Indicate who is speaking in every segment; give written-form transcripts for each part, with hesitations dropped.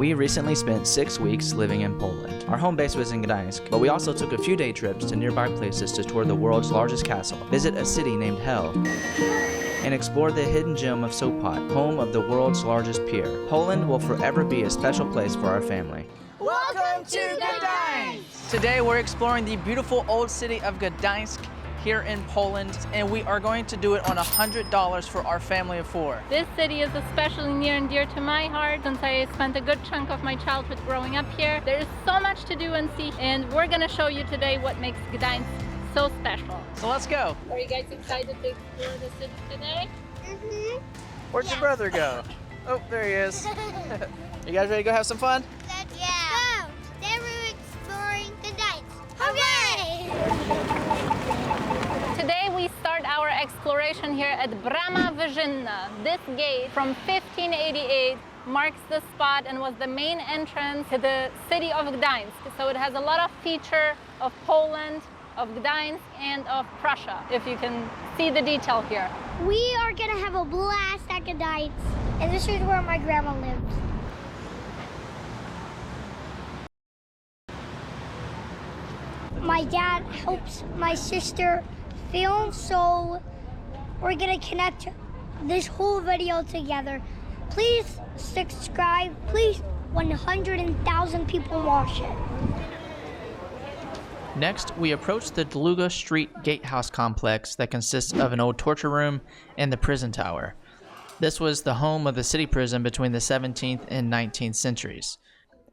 Speaker 1: We recently spent 6 weeks living in Poland. Our home base was in Gdańsk, but we also took a few day trips to nearby places to tour the world's largest castle, visit a city named Hell, and explore the hidden gem of Sopot, home of the world's largest pier. Poland will forever be a special place for our family.
Speaker 2: Welcome to Gdańsk! Today we're exploring the beautiful old city of Gdańsk here in Poland, and we are going to do it on $100 for our family of 4.
Speaker 3: This city is especially near and dear to my heart since I spent a good chunk of my childhood growing up here. There is so much to do and see, and we're gonna show you today what makes Gdańsk so special.
Speaker 2: So let's go.
Speaker 3: Are you guys excited to explore the city today?
Speaker 4: Mm-hmm.
Speaker 2: Where'd your brother go? Oh, there he is. You guys ready to go have some fun?
Speaker 4: Yeah. Go! Today we're exploring Gdańsk. Hooray!
Speaker 3: Today we start our exploration here at Brama Wyżynna. This gate from 1588 marks the spot and was the main entrance to the city of Gdańsk. So it has a lot of feature of Poland, of Gdańsk, and of Prussia, if you can see the detail here.
Speaker 4: We are gonna have a blast at Gdańsk, and this is where my grandma lives. My dad helps my sister film, so we're gonna connect this whole video together. Please subscribe. Please, 100,000 people watch it.
Speaker 2: Next, we approach the Długa Street Gatehouse complex that consists of an old torture room and the prison tower. This was the home of the city prison between the 17th and 19th centuries.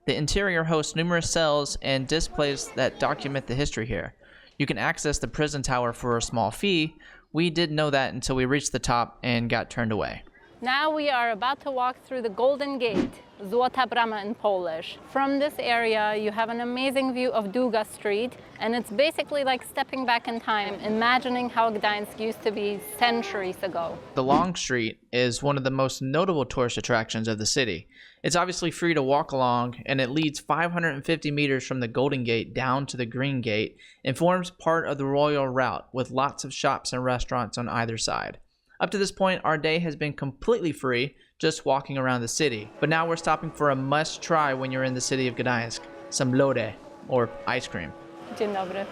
Speaker 2: The interior hosts numerous cells and displays that document the history here. You can access the prison tower for a small fee. We didn't know that until we reached the top and got turned away.
Speaker 3: Now we are about to walk through the Golden Gate, Złota Brama in Polish. From this area, you have an amazing view of Długa Street, and it's basically like stepping back in time, imagining how Gdańsk used to be centuries ago.
Speaker 2: The Long Street is one of the most notable tourist attractions of the city. It's obviously free to walk along, and it leads 550 meters from the Golden Gate down to the Green Gate and forms part of the Royal Route with lots of shops and restaurants on either side. Up to this point, our day has been completely free, just walking around the city. But now we're stopping for a must-try when you're in the city of Gdańsk, some lody, or ice cream.
Speaker 3: Dzień dobry.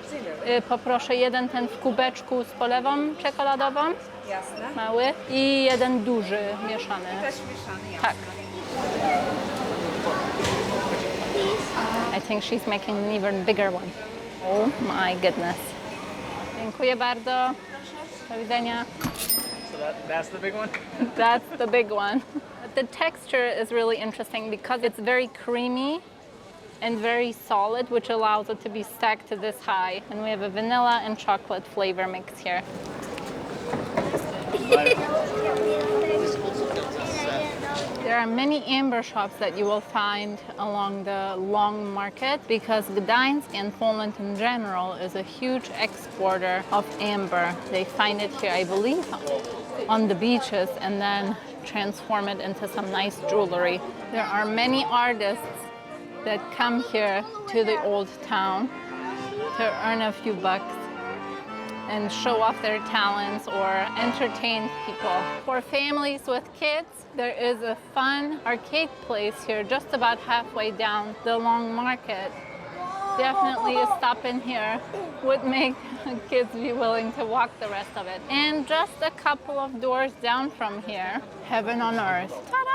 Speaker 3: Poproszę jeden ten w kubeczku z polewą czekoladową.
Speaker 5: Jasne.
Speaker 3: Mały. I jeden duży, mieszany.
Speaker 5: Też mieszany, jasne.
Speaker 3: Tak. I think she's making an even bigger one. Oh my goodness. Dziękuję bardzo. Do widzenia.
Speaker 2: So that's the big one?
Speaker 3: That's the big one. The texture is really interesting because it's very creamy and very solid, which allows it to be stacked to this high. And we have a vanilla and chocolate flavor mix here. There are many amber shops that you will find along the Long Market because Gdańsk and Poland in general is a huge exporter of amber. They find it here, I believe, on the beaches and then transform it into some nice jewelry. There are many artists that come here to the old town to earn a few bucks and show off their talents or entertain people. For families with kids, there is a fun arcade place here just about halfway down the Long Market. Definitely a stop in here would make kids be willing to walk the rest of it. And just a couple of doors down from here, Heaven on Earth. Ta-da!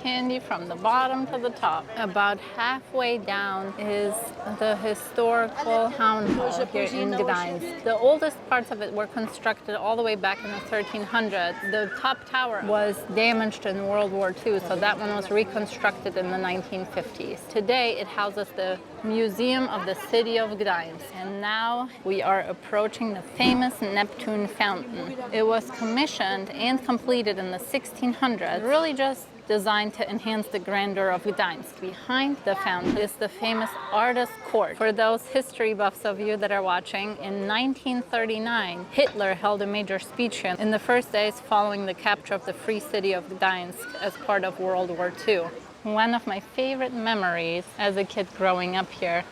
Speaker 3: Candy from the bottom to the top. About halfway down is the historical town hall here in Gdańsk. The oldest parts of it were constructed all the way back in the 1300s. The top tower was damaged in World War II, so that one was reconstructed in the 1950s. Today it houses the Museum of the City of Gdańsk. And now we are approaching the famous Neptune Fountain. It was commissioned and completed in the 1600s, really just designed to enhance the grandeur of Gdańsk. Behind the fountain is the famous Artus Court. For those history buffs of you that are watching, in 1939, Hitler held a major speech here in the first days following the capture of the free city of Gdańsk as part of World War II. One of my favorite memories as a kid growing up here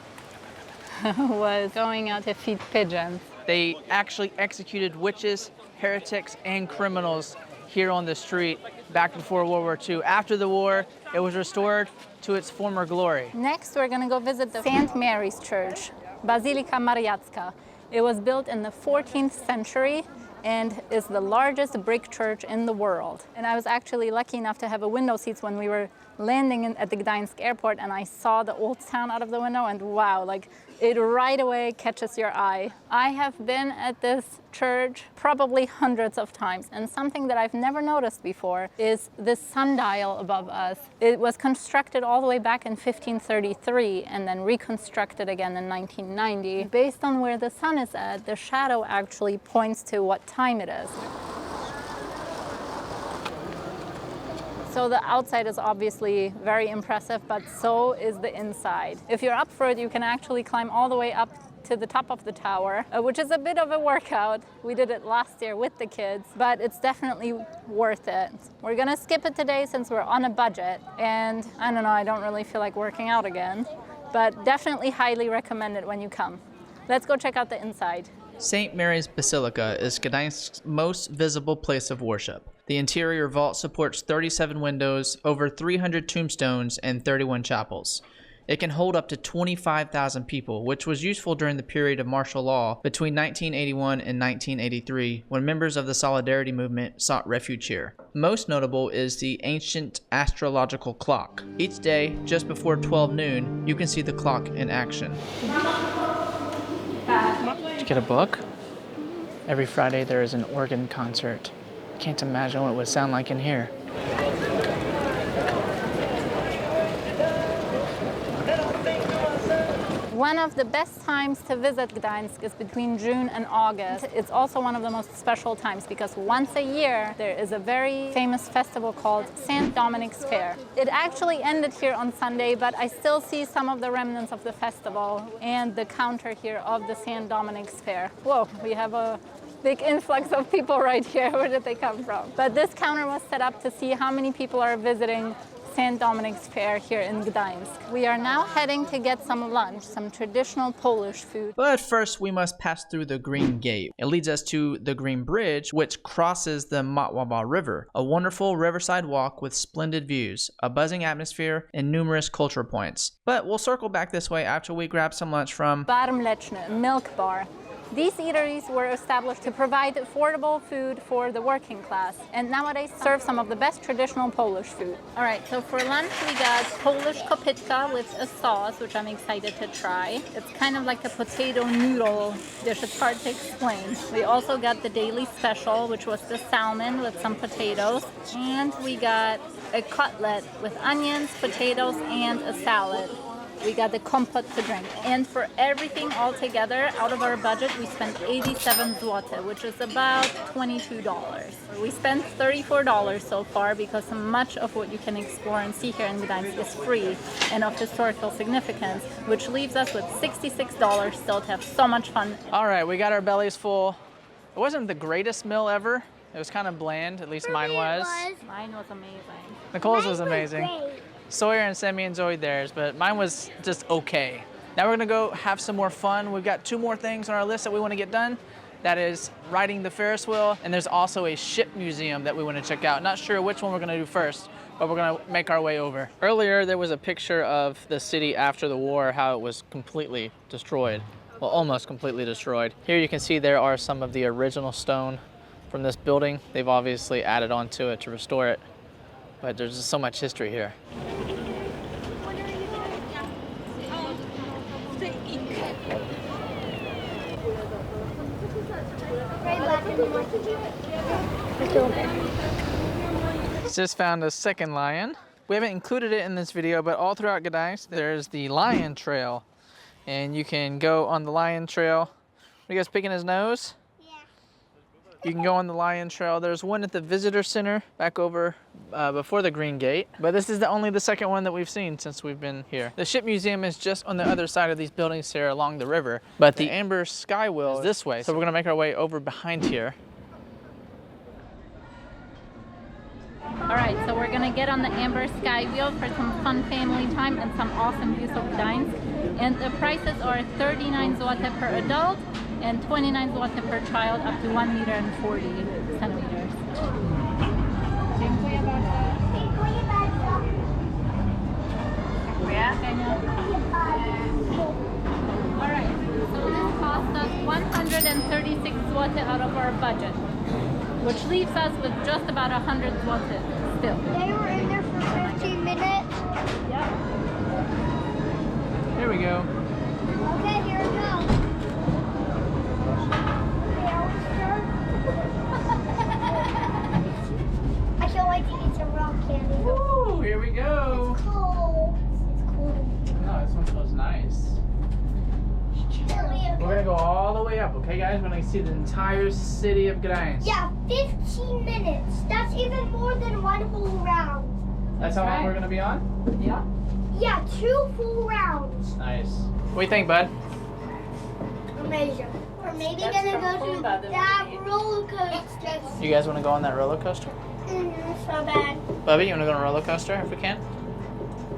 Speaker 3: was going out to feed pigeons.
Speaker 2: They actually executed witches, heretics, and criminals here on the street back before World War II. After the war, it was restored to its former glory.
Speaker 3: Next, we're going to go visit the St. Mary's Church, Bazylika Mariacka. It was built in the 14th century and is the largest brick church in the world. And I was actually lucky enough to have a window seats when we were landing at the Gdańsk airport, and I saw the old town out of the window, and wow, like it right away catches your eye. I have been at this church probably hundreds of times, and something that I've never noticed before is this sundial above us. It was constructed all the way back in 1533 and then reconstructed again in 1990. Based on where the sun is at, the shadow actually points to what time it is. So the outside is obviously very impressive, but so is the inside. If you're up for it, you can actually climb all the way up to the top of the tower, which is a bit of a workout. We did it last year with the kids, but it's definitely worth it. We're gonna skip it today since we're on a budget, and I don't know, I don't really feel like working out again, but definitely highly recommend it when you come. Let's go check out the inside.
Speaker 2: St. Mary's Basilica is Gdańsk's most visible place of worship. The interior vault supports 37 windows, over 300 tombstones, and 31 chapels. It can hold up to 25,000 people, which was useful during the period of martial law between 1981 and 1983, when members of the Solidarity movement sought refuge here. Most notable is the ancient astrological clock. Each day, just before 12 noon, you can see the clock in action. Did you get a book? Every Friday there is an organ concert. Can't imagine what it would sound like in here.
Speaker 3: One of the best times to visit Gdańsk is between June and August. It's also one of the most special times because once a year there is a very famous festival called St. Dominic's Fair. It actually ended here on Sunday, but I still see some of the remnants of the festival and the counter here of the St. Dominic's Fair. Whoa, we have a big influx of people right here. Where did they come from? But this counter was set up to see how many people are visiting St. Dominic's Fair here in Gdańsk. We are now heading to get some lunch, some traditional Polish food.
Speaker 2: But first we must pass through the Green Gate. It leads us to the Green Bridge, which crosses the Motłaba River, a wonderful riverside walk with splendid views, a buzzing atmosphere, and numerous culture points. But we'll circle back this way after we grab some lunch from
Speaker 3: Bar Mleczny, milk bar. These eateries were established to provide affordable food for the working class, and nowadays serve some of the best traditional Polish food. All right, so for lunch we got Polish kopytka with a sauce, which I'm excited to try. It's kind of like a potato noodle dish. It's hard to explain. We also got the daily special, which was the salmon with some potatoes, and we got a cutlet with onions, potatoes, and a salad. We got the kompot to drink. And for everything all together, out of our budget, we spent 87 zloty, which is about $22. We spent $34 so far because much of what you can explore and see here in Gdańsk is free and of historical significance, which leaves us with $66 still to have so much fun.
Speaker 2: All right, we got our bellies full. It wasn't the greatest meal ever. It was kind of bland, at least mine was.
Speaker 3: Mine was amazing.
Speaker 2: Nicole's was amazing. Sawyer and Sammy enjoyed theirs, but mine was just okay. Now we're gonna go have some more fun. We've got 2 more things on our list that we wanna get done. That is riding the Ferris wheel, and there's also a ship museum that we wanna check out. Not sure which one we're gonna do first, but we're gonna make our way over. Earlier, there was a picture of the city after the war, how it was completely destroyed. Well, almost completely destroyed. Here you can see there are some of the original stone from this building. They've obviously added on to it to restore it, but there's just so much history here. Just found a second lion. We haven't included it in this video, but all throughout Gdańsk, there's the lion trail. And you can go on the lion trail. Are you guys picking his nose?
Speaker 4: Yeah.
Speaker 2: You can go on the lion trail. There's one at the visitor center back over before the Green Gate. But this is only the second one that we've seen since we've been here. The ship museum is just on the other side of these buildings here along the river. But the amber sky wheel is this way. So we're gonna make our way over behind here.
Speaker 3: All right, so we're gonna get on the amber sky wheel for some fun family time and some awesome views of Gdańsk. And the prices are 39 zloty per adult and 29 zloty per child up to 1 meter and 40 centimeters. Dziękuję bardzo. Yeah? All right. So this cost us 136 zloty out of our budget, which leaves us with just about 100 zloty still.
Speaker 4: They were in there for 15 minutes.
Speaker 3: Yep.
Speaker 2: Here we go.
Speaker 4: Okay, here we go. I can't wait to eat some rock candy.
Speaker 2: Ooh, here we go.
Speaker 4: It's cold. It's cold.
Speaker 2: Oh, this one smells nice.
Speaker 4: Chilly.
Speaker 2: We're gonna go all the way up, okay, guys? We're gonna see the entire city of Gdańsk.
Speaker 4: Yeah, 15 minutes. That's even more than one whole round.
Speaker 2: That's how long we're gonna be on?
Speaker 3: Yeah.
Speaker 4: Yeah, 2 full rounds.
Speaker 2: Nice. What do you think, bud?
Speaker 4: Amazing. We're maybe
Speaker 3: That's
Speaker 4: gonna
Speaker 3: from
Speaker 4: go to
Speaker 3: Cuba, the
Speaker 4: that
Speaker 3: movie.
Speaker 4: roller coaster.
Speaker 2: You guys wanna go on that roller coaster?
Speaker 4: So bad.
Speaker 2: Bubby, you wanna go on a roller coaster if we can?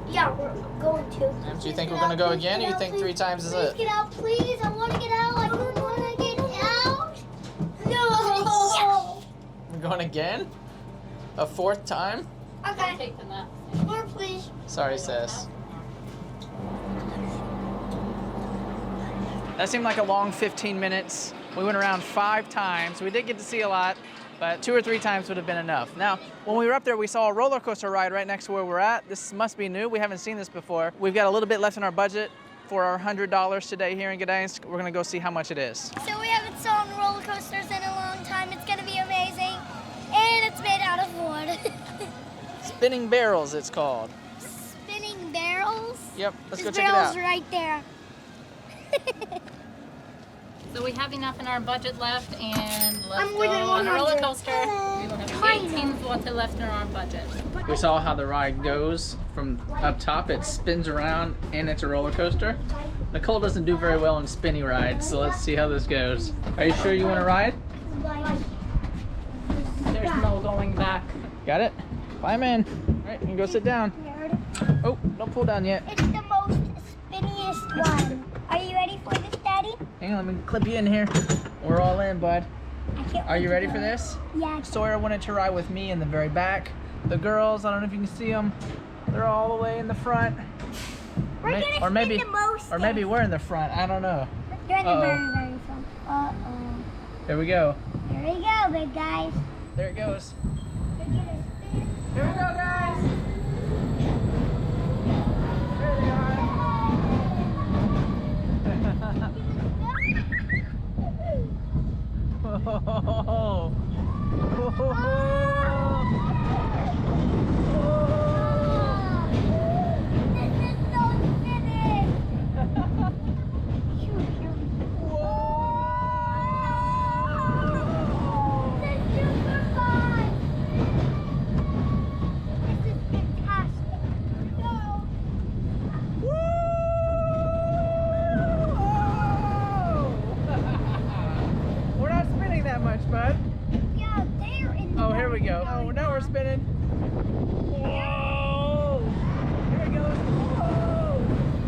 Speaker 4: Yeah, we're going to.
Speaker 2: Do you think we're gonna go again, or you think 3 times is
Speaker 4: Please
Speaker 2: it?
Speaker 4: get out, please. I want to get out. I don't want to get out. No.
Speaker 2: We're going again? A 4th time?
Speaker 4: Okay.
Speaker 3: Take the nap.
Speaker 4: More, please.
Speaker 2: Sorry, sis. That seemed like a long 15 minutes. We went around 5 times. We did get to see a lot, but 2 or 3 times would have been enough. Now, when we were up there, we saw a roller coaster ride right next to where we're at. This must be new. We haven't seen this before. We've got a little bit left in our budget for our $100 today here in Gdańsk. We're gonna go see how much it is.
Speaker 4: So we haven't saw roller coasters in a long time. It's gonna be amazing, and it's made out of wood.
Speaker 2: Spinning Barrels, it's called.
Speaker 4: Spinning barrels.
Speaker 2: Yep, let's go
Speaker 4: There's
Speaker 2: check it
Speaker 4: barrels
Speaker 2: out.
Speaker 4: right there.
Speaker 3: So we have enough in our budget left, and let's
Speaker 4: I'm
Speaker 3: go
Speaker 4: within
Speaker 3: on a roller
Speaker 4: 100.
Speaker 3: coaster. We will have 18 zloty left in our budget.
Speaker 2: We saw how the ride goes from up top. It spins around and it's a roller coaster. Nicole doesn't do very well in spinny rides, so let's see how this goes. Are you sure you want to ride?
Speaker 3: There's no going back.
Speaker 2: Got it? Climb in. All right, you can go sit down. Oh, don't pull down yet.
Speaker 4: It's the most spinniest one. Are you ready for this, Daddy?
Speaker 2: Hang on, let me clip you in here. We're all in, bud.
Speaker 4: I can't
Speaker 2: Are you
Speaker 4: wait
Speaker 2: ready
Speaker 4: to
Speaker 2: for
Speaker 4: go.
Speaker 2: this?
Speaker 4: Yeah.
Speaker 2: Sawyer wanted to ride with me in the very back. The girls, I don't know if you can see them, they're all the way in the front.
Speaker 4: We're gonna
Speaker 2: or
Speaker 4: spin
Speaker 2: maybe,
Speaker 4: the most.
Speaker 2: or maybe we're in the front. I don't know.
Speaker 4: You're in the
Speaker 2: Uh-oh.
Speaker 4: very, very front. Uh-oh.
Speaker 2: There we go.
Speaker 4: Here we go, big guys.
Speaker 2: There it goes.
Speaker 4: We're gonna spin.
Speaker 2: Here we go, guys. There they are. Whoa.
Speaker 4: This is so spinning. This is super fun. This is fantastic. Go.
Speaker 2: We're not spinning that much, bud.
Speaker 4: Yeah, they're in the
Speaker 2: Oh, here we go.
Speaker 4: very
Speaker 2: Oh, now we're spinning. Whoa! Here it goes. Whoa!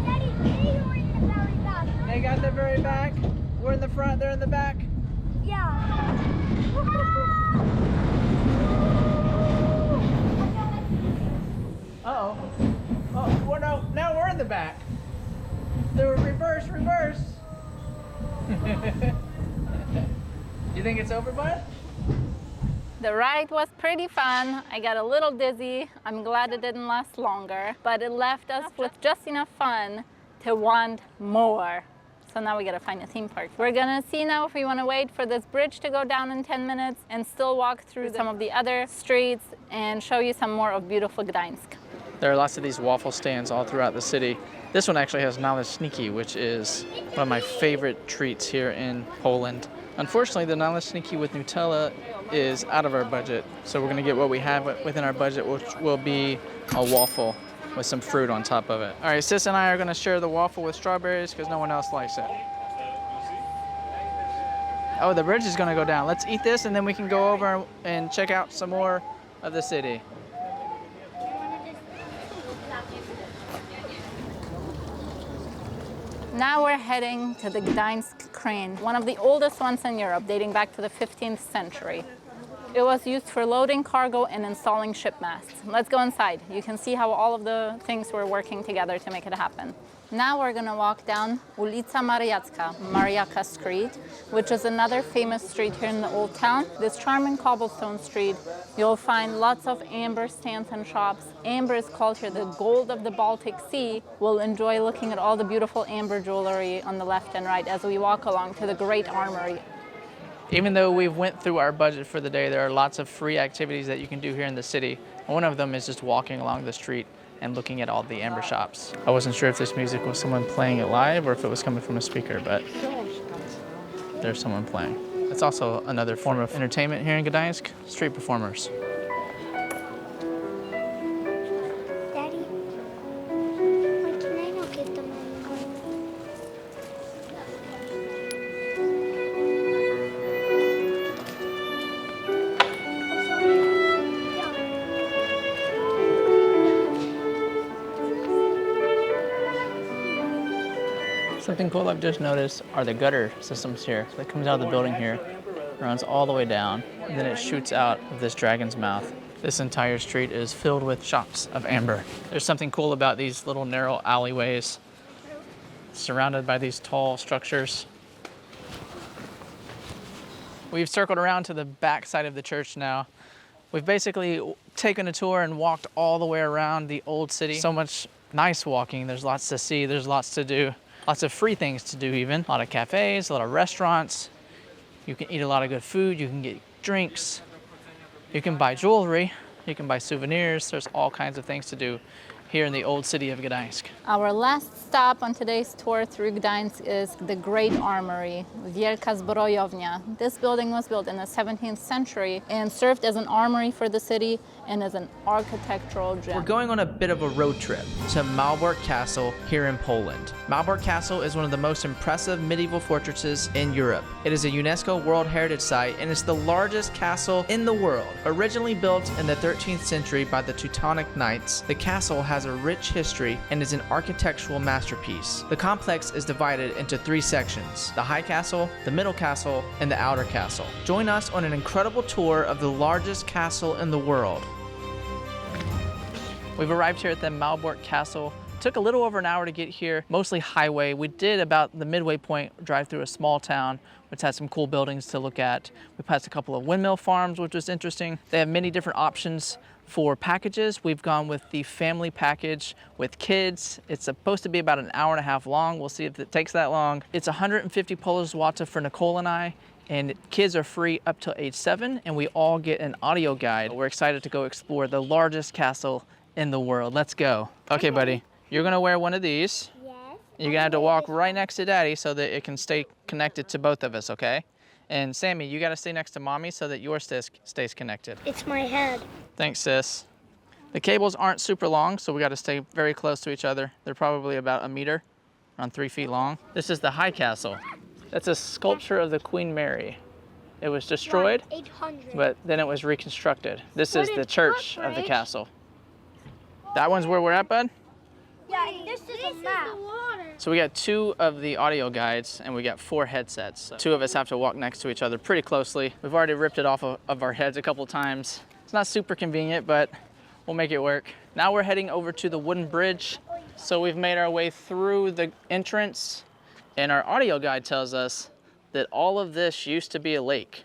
Speaker 4: Daddy, they are in the very back.
Speaker 2: They got the very back. We're in the front, they're in the back.
Speaker 4: Yeah.
Speaker 2: Uh-oh. Oh, well, no, now we're in the back. The reverse. You think it's over, bud?
Speaker 3: The ride was pretty fun. I got a little dizzy. I'm glad it didn't last longer, but it left us with just enough fun to want more. So now we gotta find a theme park. We're gonna see now if we wanna wait for this bridge to go down in 10 minutes and still walk through some of the other streets and show you some more of beautiful Gdańsk.
Speaker 2: There are lots of these waffle stands all throughout the city. This one actually has naleśniki, which is one of my favorite treats here in Poland. Unfortunately, the naleśniki with Nutella is out of our budget, so we're gonna get what we have within our budget, which will be a waffle with some fruit on top of it. All right, Sis and I are gonna share the waffle with strawberries because no one else likes it. Oh, the bridge is gonna go down. Let's eat this and then we can go over and check out some more of the city.
Speaker 3: Now we're heading to the Gdańsk crane, one of the oldest ones in Europe, dating back to the 15th century. It was used for loading cargo and installing ship masts. Let's go inside. You can see how all of the things were working together to make it happen. Now we're gonna walk down Ulica Mariacka, Mariacka Street, which is another famous street here in the Old Town. This charming cobblestone street, you'll find lots of amber stands and shops. Amber is called here the gold of the Baltic Sea. We'll enjoy looking at all the beautiful amber jewelry on the left and right as we walk along to the Great Armory.
Speaker 2: Even though we've went through our budget for the day, there are lots of free activities that you can do here in the city. One of them is just walking along the street and looking at all the amber shops. I wasn't sure if this music was someone playing it live or if it was coming from a speaker, but there's someone playing. It's also another form of entertainment here in Gdańsk, street performers.
Speaker 4: Daddy, why can I not get them on the
Speaker 2: Something cool I've just noticed are the gutter systems here. So it comes out of the building here, runs all the way down, and then it shoots out of this dragon's mouth. This entire street is filled with shops of amber. There's something cool about these little narrow alleyways surrounded by these tall structures. We've circled around to the back side of the church now. We've basically taken a tour and walked all the way around the old city. So much nice walking. There's lots to see, there's lots to do. Lots of free things to do even. A lot of cafes, a lot of restaurants. You can eat a lot of good food, you can get drinks. You can buy jewelry, you can buy souvenirs. There's all kinds of things to do here in the old city of Gdańsk.
Speaker 3: Our last stop on today's tour through Gdańsk is the Great Armory, Wielka Zbrojownia. This building was built in the 17th century and served as an armory for the city and as an architectural gem.
Speaker 1: We're going on a bit of a road trip to Malbork Castle here in Poland. Malbork Castle is one of the most impressive medieval fortresses in Europe. It is a UNESCO World Heritage Site and it's the largest castle in the world. Originally built in the 13th century by the Teutonic Knights, the castle has a rich history and is an architectural masterpiece. The complex is divided into 3 sections: the High Castle, the Middle Castle, and the Outer Castle. Join us on an incredible tour of the largest castle in the world.
Speaker 2: We've arrived here at the Malbork Castle. Took a little over an hour to get here, mostly highway. We did about the midway point drive through a small town, which has some cool buildings to look at. We passed a couple of windmill farms, which was interesting. They have many different options for packages. We've gone with the family package with kids. It's supposed to be about an hour and a half long. We'll see if it takes that long. It's 150 Polish zloty for Nicole and I, and kids are free up till age 7, and we all get an audio guide. We're excited to go explore the largest castle in the world. Let's go. Okay, buddy, you're gonna wear one of these.
Speaker 4: Yes.
Speaker 2: You're gonna have to walk right next to Daddy so that it can stay connected to both of us, okay? And Sammy, you gotta stay next to Mommy so that yours stays connected.
Speaker 4: It's my head.
Speaker 2: Thanks, sis. The cables aren't super long, so we gotta stay very close to each other. They're probably about 1 meter, around 3 feet long. This is the High Castle. That's a sculpture of the Queen Mary. It was destroyed,
Speaker 4: 800.
Speaker 2: but then it was reconstructed. This is
Speaker 4: What
Speaker 2: the
Speaker 4: is
Speaker 2: church of the
Speaker 4: Bridge?
Speaker 2: castle. That one's where we're at, bud?
Speaker 4: Yeah, this is a map.
Speaker 2: So we got 2 of the audio guides and we got 4 headsets. So 2 of us have to walk next to each other pretty closely. We've already ripped it off of our heads a couple times. It's not super convenient, but we'll make it work. Now we're heading over to the wooden bridge. So we've made our way through the entrance and our audio guide tells us that all of this used to be a lake.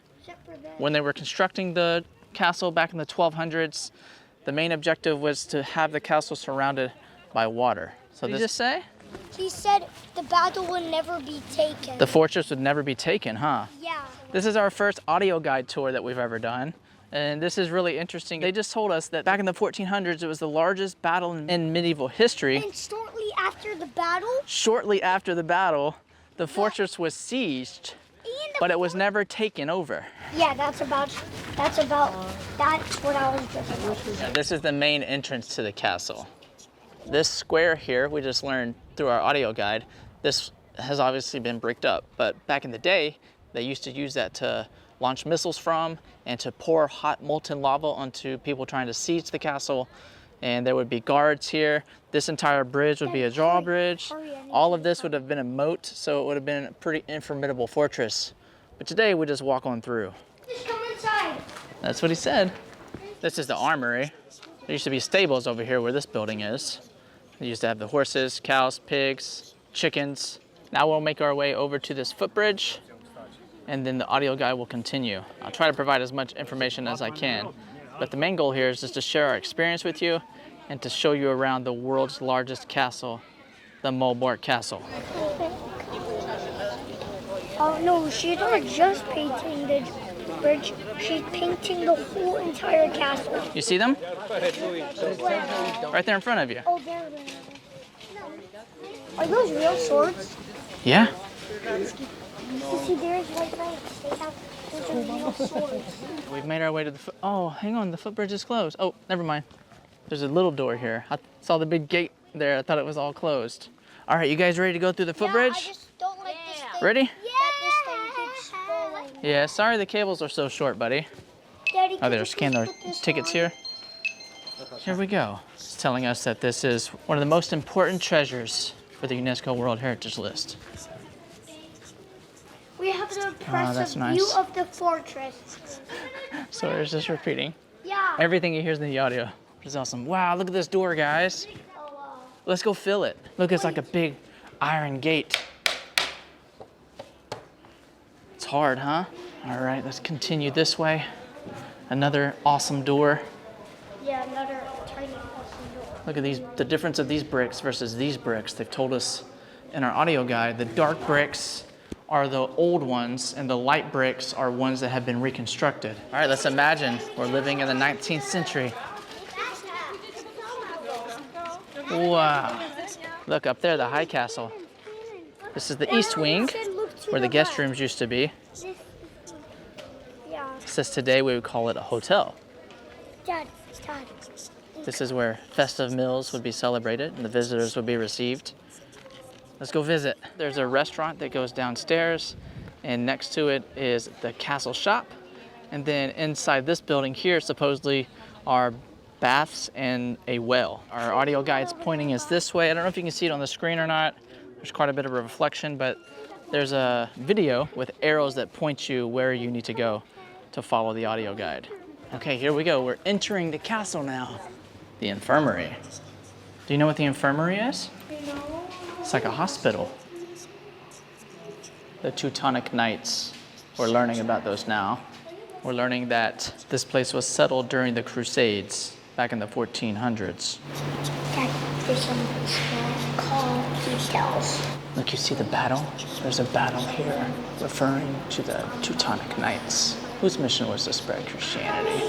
Speaker 2: When they were constructing the castle back in the 1200s, the main objective was to have the castle surrounded by water. So what did you just say?
Speaker 4: He said the battle would never be taken.
Speaker 2: The fortress would never be taken, huh?
Speaker 4: Yeah.
Speaker 2: This is our first audio guide tour that we've ever done. And this is really interesting. They just told us that back in the 1400s, it was the largest battle in medieval history.
Speaker 4: And shortly after the battle,
Speaker 2: Shortly after the battle, the fortress was sieged, but it was never taken over.
Speaker 4: yeah, that's what I was just
Speaker 2: Now, this is the main entrance to the castle. This square here, we just learned through our audio guide, this has obviously been bricked up, but back in the day, they used to use that to launch missiles from and to pour hot molten lava onto people trying to siege the castle. And there would be guards here. This entire bridge would be a drawbridge. All of this would have been a moat, so it would have been a pretty formidable fortress. But today we just walk on through.
Speaker 4: Just come inside.
Speaker 2: That's what he said. This is the armory. There used to be stables over here where this building is. They used to have the horses, cows, pigs, chickens. Now we'll make our way over to this footbridge, and then the audio guide will continue. I'll try to provide as much information as I can, but the main goal here is just to share our experience with you and to show you around the world's largest castle, the Malbork Castle.
Speaker 4: Oh no, she's not just painting the bridge, she's painting the whole entire castle.
Speaker 2: You see them? Right there in front of you.
Speaker 4: Oh, there. Are those real swords?
Speaker 2: Yeah.
Speaker 4: You see, there's white knights. Those are real swords.
Speaker 2: We've made our way to the oh, hang on, the footbridge is closed. Oh, never mind. There's a little door here. I saw the big gate there. I thought it was all closed. All right, you guys ready to go through the footbridge?
Speaker 4: Yeah, I just don't like this thing.
Speaker 2: Ready?
Speaker 4: That this thing keeps falling.
Speaker 2: Yeah, sorry the cables are so short, buddy.
Speaker 4: Daddy,
Speaker 2: Oh, there,
Speaker 4: could you
Speaker 2: scan
Speaker 4: please
Speaker 2: their
Speaker 4: put this
Speaker 2: tickets
Speaker 4: on?
Speaker 2: here. Here we go. It's telling us that this is one of the most important treasures for the UNESCO World Heritage List.
Speaker 4: We have an
Speaker 2: that's
Speaker 4: impressive
Speaker 2: nice.
Speaker 4: view of the fortress.
Speaker 2: So it's just repeating.
Speaker 4: Yeah.
Speaker 2: Everything you hear is in the audio, which is awesome. Wow, look at this door, guys.
Speaker 4: Oh, wow.
Speaker 2: Let's go fill it. Look, it's like a big iron gate. It's hard, huh? All right, let's continue this way. Another awesome door.
Speaker 4: Yeah, another tiny awesome door.
Speaker 2: Look at these, the difference of these bricks versus these bricks. They've told us in our audio guide, the dark bricks are the old ones and the light bricks are ones that have been reconstructed. All right, let's imagine we're living in the 19th century. Wow. Look up there, the High Castle. This is the East Wing, where the guest rooms used to be.
Speaker 4: Yeah.
Speaker 2: It says today we would call it a hotel.
Speaker 4: Dad.
Speaker 2: This is where festive meals would be celebrated and the visitors would be received. Let's go visit. There's a restaurant that goes downstairs, and next to it is the castle shop. And then inside this building here supposedly are baths and a well. Our audio guide's pointing us this way. I don't know if you can see it on the screen or not. There's quite a bit of a reflection, but there's a video with arrows that point you where you need to go to follow the audio guide. Okay, here we go. We're entering the castle now. The infirmary. Do you know what the infirmary is? It's like a hospital. The Teutonic Knights. We're learning about those now. We're learning that this place was settled during the Crusades back in the 1400s.
Speaker 4: Dad, there's some small calm details.
Speaker 2: Look, you see the battle? There's a battle here referring to the Teutonic Knights, whose mission was to spread Christianity.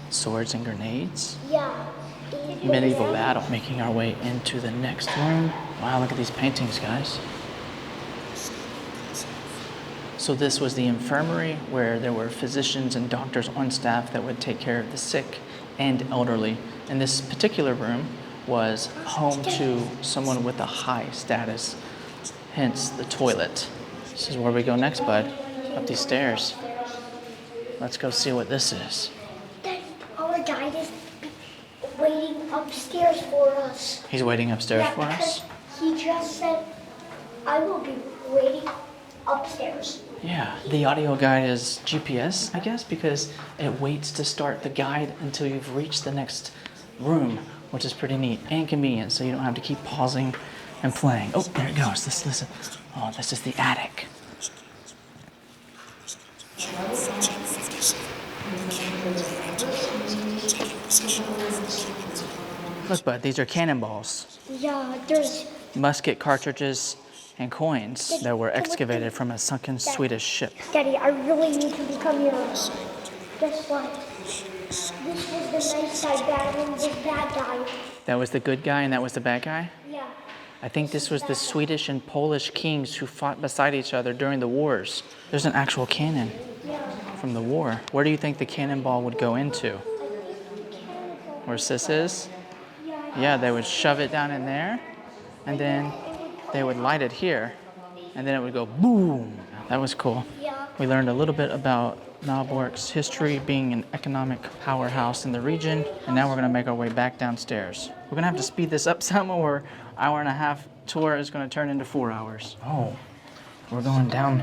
Speaker 2: Swords and grenades.
Speaker 4: Yeah.
Speaker 2: Medieval battle. Making our way into the next room. Wow, look at these paintings, guys. So this was the infirmary where there were physicians and doctors on staff that would take care of the sick and elderly. And this particular room was home to someone with a high status, hence the toilet. This is where we go next, bud. Up these stairs. Let's go see what this is.
Speaker 4: Dad, our guide is waiting upstairs for us.
Speaker 2: He's waiting upstairs for us?
Speaker 4: He just said, I will be waiting upstairs.
Speaker 2: Yeah, the audio guide is GPS, I guess, because it waits to start the guide until you've reached the next room, which is pretty neat and convenient, so you don't have to keep pausing and playing. Oh, there it goes. Let's listen. Oh, this is the attic. Look, bud, these are cannonballs,
Speaker 4: Yeah, there's
Speaker 2: musket cartridges, and coins that were excavated from a sunken Swedish ship.
Speaker 4: Daddy, I really need you to come here. Guess what? This was the nice guy battling the bad guy.
Speaker 2: That was the good guy and that was the bad guy?
Speaker 4: Yeah.
Speaker 2: I think this was the Swedish and Polish kings who fought beside each other during the wars. There's an actual cannon from the war. Where do you think the cannonball would go into? Where sis is? Yeah, they would shove it down in there, and then they would light it here, and then it would go boom. That was cool.
Speaker 4: Yeah.
Speaker 2: We learned a little bit about Malbork's history being an economic powerhouse in the region, and now we're gonna make our way back downstairs. We're gonna have to speed this up some, or hour and a half tour is gonna turn into 4 hours. Oh, we're going down.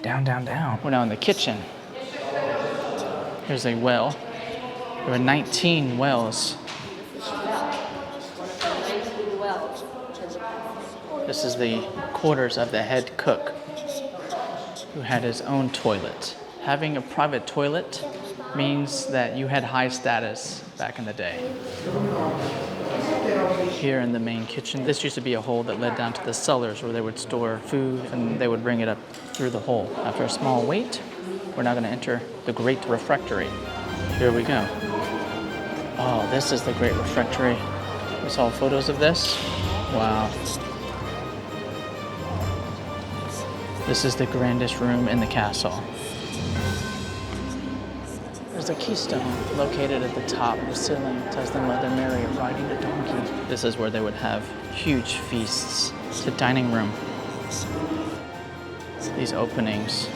Speaker 2: We're now in the kitchen. Here's a well. There were 19 wells. This is the quarters of the head cook, who had his own toilet. Having a private toilet means that you had high status back in the day. Here in the main kitchen, this used to be a hole that led down to the cellars where they would store food and they would bring it up through the hole. After a small wait, we're now going to enter the Great Refectory. Here we go. Oh, this is the Great Refectory. We saw photos of this. Wow. This is the grandest room in the castle. There's a keystone located at the top of the ceiling. It tells the Mother Mary riding a donkey. This is where they would have huge feasts. It's a dining room. These openings.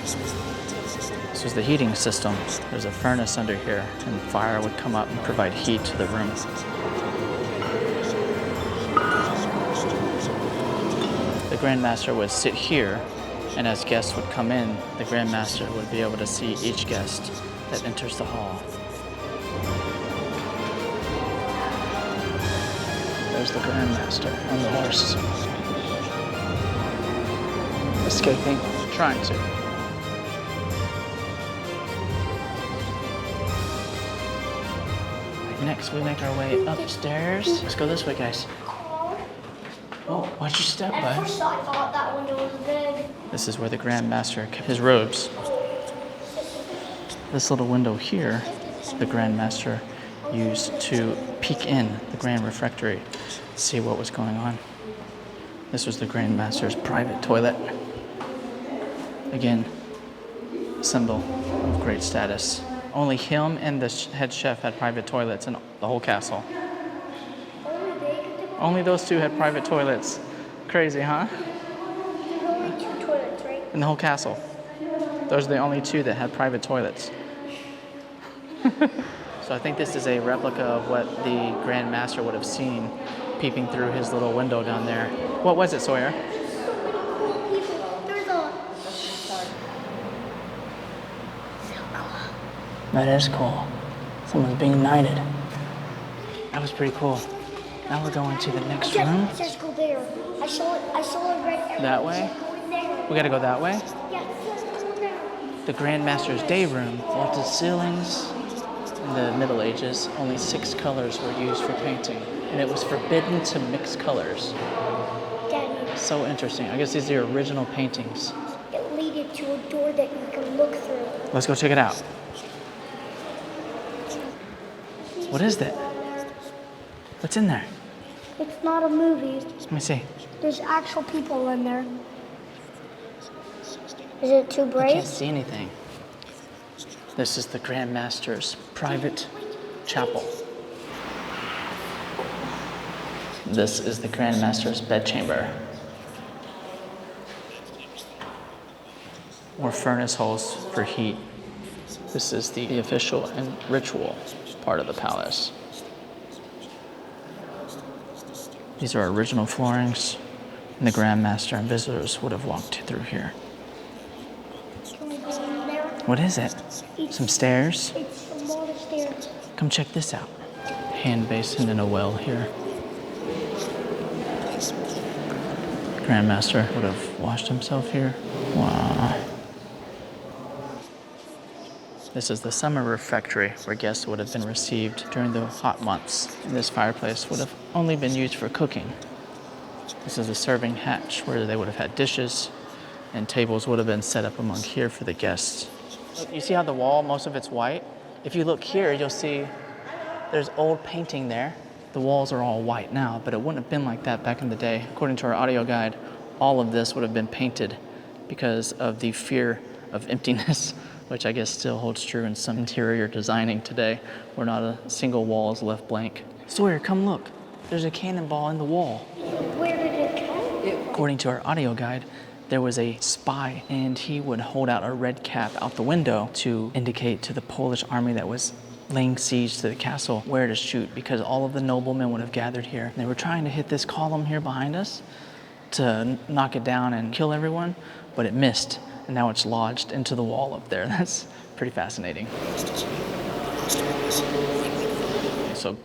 Speaker 2: This was the heating system. There's a furnace under here, and fire would come up and provide heat to the room. The Grand Master would sit here, and as guests would come in, the Grand Master would be able to see each guest that enters the hall. There's the Grand Master on the horse. Escaping, trying to. Next, we make our way upstairs. Let's go this way, guys. Oh, why'd you step, bud?
Speaker 4: At first I thought that window was big.
Speaker 2: This is where the Grand Master kept his robes. This little window here, the Grand Master used to peek in the Grand Refectory, see what was going on. This was the Grand Master's private toilet. Again, symbol of great status. Only him and the head chef had private toilets in the whole castle. Only those two had private toilets. Crazy, huh?
Speaker 4: There's only 2 toilets, right?
Speaker 2: In the whole castle. Those are the only 2 that had private toilets. So I think this is a replica of what the Grand Master would have seen peeping through his little window down there. What was it, Sawyer?
Speaker 4: There's a...
Speaker 2: That is cool. Someone's being knighted. That was pretty cool. Now we're going to the next room.
Speaker 4: It says go there. I saw it right there.
Speaker 2: That way? We gotta go that way?
Speaker 4: Yeah, it says go there.
Speaker 2: The Grand Master's day room. Vaulted ceilings. In the Middle Ages, only 6 colors were used for painting, and it was forbidden to mix colors.
Speaker 4: Daddy,
Speaker 2: So interesting. I guess these are the original paintings.
Speaker 4: it leaded to a door that you can look through.
Speaker 2: Let's go check it out. What is that? What's in there?
Speaker 4: It's not a movie.
Speaker 2: Let me see.
Speaker 4: There's actual people in there. Is it too
Speaker 2: I
Speaker 4: bright?
Speaker 2: can't see anything. This is the Grand Master's private chapel. This is the Grand Master's bedchamber. More furnace holes for heat. This is the official and ritual part of the palace. These are original floorings, and the Grand Master and visitors would have walked through here.
Speaker 4: Can we go in there?
Speaker 2: What is it? Some stairs?
Speaker 4: It's a lot of stairs.
Speaker 2: Come check this out. Hand basin and a well here. Grand Master would have washed himself here. Wow. This is the summer refectory where guests would have been received during the hot months. And this fireplace would have only been used for cooking. This is the serving hatch where they would have had dishes, and tables would have been set up among here for the guests. You see how the wall, most of it's white? If you look here, you'll see there's old painting there. The walls are all white now, but it wouldn't have been like that back in the day. According to our audio guide, all of this would have been painted because of the fear of emptiness, which I guess still holds true in some interior designing today, where not a single wall is left blank. Sawyer, come look. There's a cannonball in the wall.
Speaker 4: Where did it come?
Speaker 2: According to our audio guide, there was a spy, and he would hold out a red cap out the window to indicate to the Polish army that was laying siege to the castle where to shoot, because all of the noblemen would have gathered here. They were trying to hit this column here behind us to knock it down and kill everyone, but it missed, and now it's lodged into the wall up there. That's pretty fascinating. So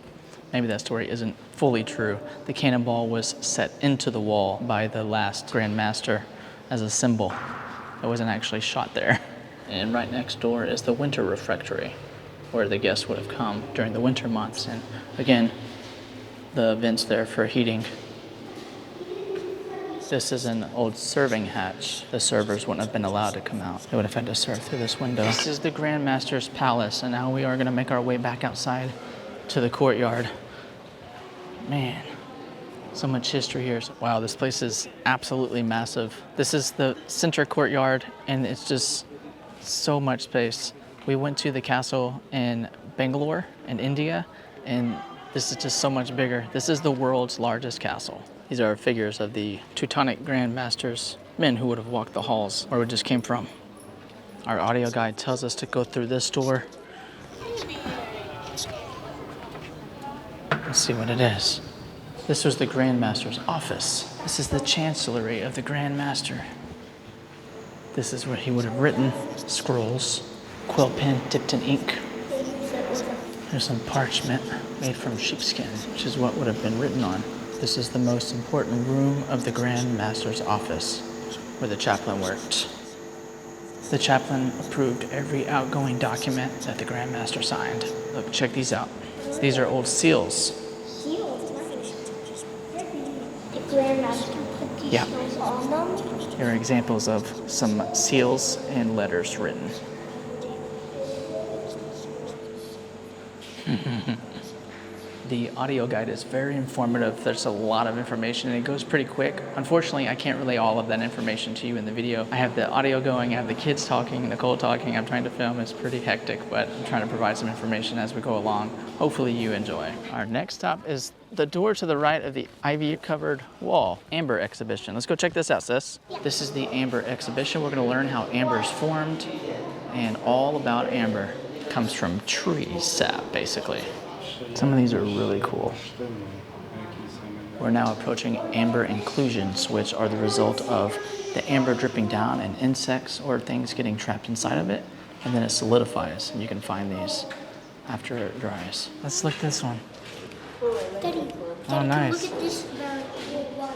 Speaker 2: maybe that story isn't fully true. The cannonball was set into the wall by the last Grand Master as a symbol. It wasn't actually shot there. And right next door is the winter refectory, where the guests would have come during the winter months. And again, the vents there for heating. This is an old serving hatch. The servers wouldn't have been allowed to come out. They would have had to serve through this window. This is the Grand Master's palace, and now we are gonna make our way back outside to the courtyard. Man, so much history here. Wow, this place is absolutely massive. This is the center courtyard, and it's just so much space. We went to the castle in Bangalore in India, and this is just so much bigger. This is the world's largest castle. These are figures of the Teutonic Grand Masters, men who would have walked the halls where we just came from. Our audio guide tells us to go through this door. Let's see what it is. This was the Grand Master's office. This is the chancellery of the Grand Master. This is where he would have written scrolls, quill pen dipped in ink. There's some parchment made from sheepskin, which is what would have been written on. This is the most important room of the Grand Master's office, where the chaplain worked. The chaplain approved every outgoing document that the Grand Master signed. Look, check these out. These are old seals.
Speaker 4: The Grand Master put these seals on them?
Speaker 2: Here are examples of some seals and letters written. The audio guide is very informative. There's a lot of information and it goes pretty quick. Unfortunately, I can't relay all of that information to you in the video. I have the audio going, I have the kids talking, Nicole talking. I'm trying to film. It's pretty hectic, but I'm trying to provide some information as we go along. Hopefully you enjoy. Our next stop is the door to the right of the ivy-covered wall, Amber exhibition. Let's go check this out, sis. This is the Amber exhibition. We're gonna learn how amber is formed and all about amber. It comes from tree sap, basically. Some of these are really cool. We're now approaching amber inclusions, which are the result of the amber dripping down and insects or things getting trapped inside of it, and then it solidifies, and you can find these after it dries. Let's look at this one.
Speaker 4: Daddy,
Speaker 2: Oh, nice.
Speaker 4: look at this.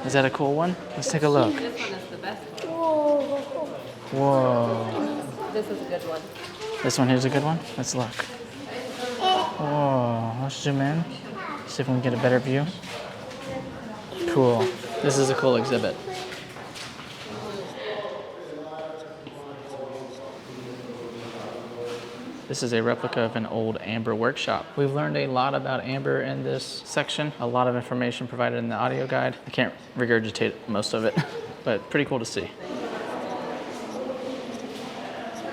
Speaker 2: Is that a cool one? Let's take a look.
Speaker 3: This one is the best.
Speaker 4: Whoa.
Speaker 2: Whoa.
Speaker 3: This is a good one.
Speaker 2: This one here's a good one? Let's look. Whoa, let's zoom in. See if we can get a better view. Cool. This is a cool exhibit. This is a replica of an old amber workshop. We've learned a lot about amber in this section. A lot of information provided in the audio guide. I can't regurgitate most of it, but pretty cool to see.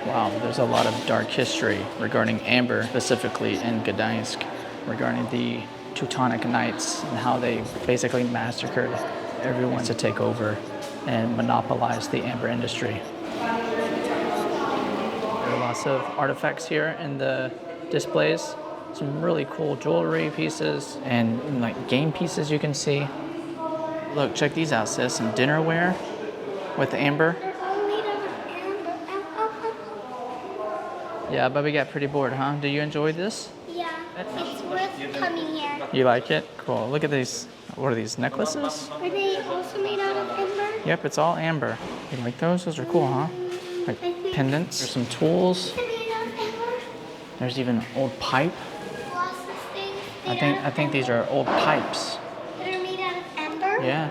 Speaker 2: Wow, there's a lot of dark history regarding amber, specifically in Gdańsk, regarding the Teutonic Knights and how they basically massacred everyone to take over and monopolize the amber industry. There are lots of artifacts here in the displays. Some really cool jewelry pieces and like game pieces you can see. Look, check these out, sis. Some dinnerware with amber. Yeah, but we got pretty bored, huh? Do you enjoy this?
Speaker 4: Yeah, it's worth coming here.
Speaker 2: You like it? Cool. Look at these. What are these, necklaces?
Speaker 4: Are they also made out of amber?
Speaker 2: Yep, it's all amber. You like those? Those are cool, huh? Like pendants. There's some tools.
Speaker 4: They're made out of amber.
Speaker 2: There's even an old pipe.
Speaker 4: Glasses things.
Speaker 2: I think these are old pipes.
Speaker 4: That are made out of amber?
Speaker 2: Yeah.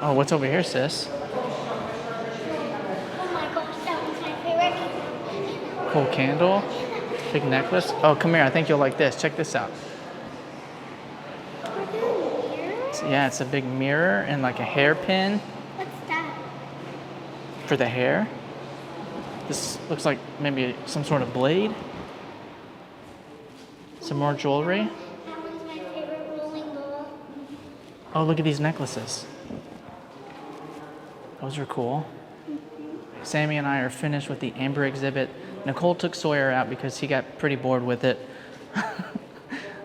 Speaker 2: Oh, what's over here, sis?
Speaker 4: Oh my gosh, that was my favorite.
Speaker 2: Cool candle. Big necklace. Oh, come here. I think you'll like this. Check this out. Yeah, it's a big mirror and like a hairpin
Speaker 4: What's that?
Speaker 2: for the hair. This looks like maybe some sort of blade. Some more jewelry.
Speaker 4: That one's my favorite rolling ball.
Speaker 2: Oh, look at these necklaces. Those are cool. Sammy and I are finished with the amber exhibit. Nicole took Sawyer out because he got pretty bored with it.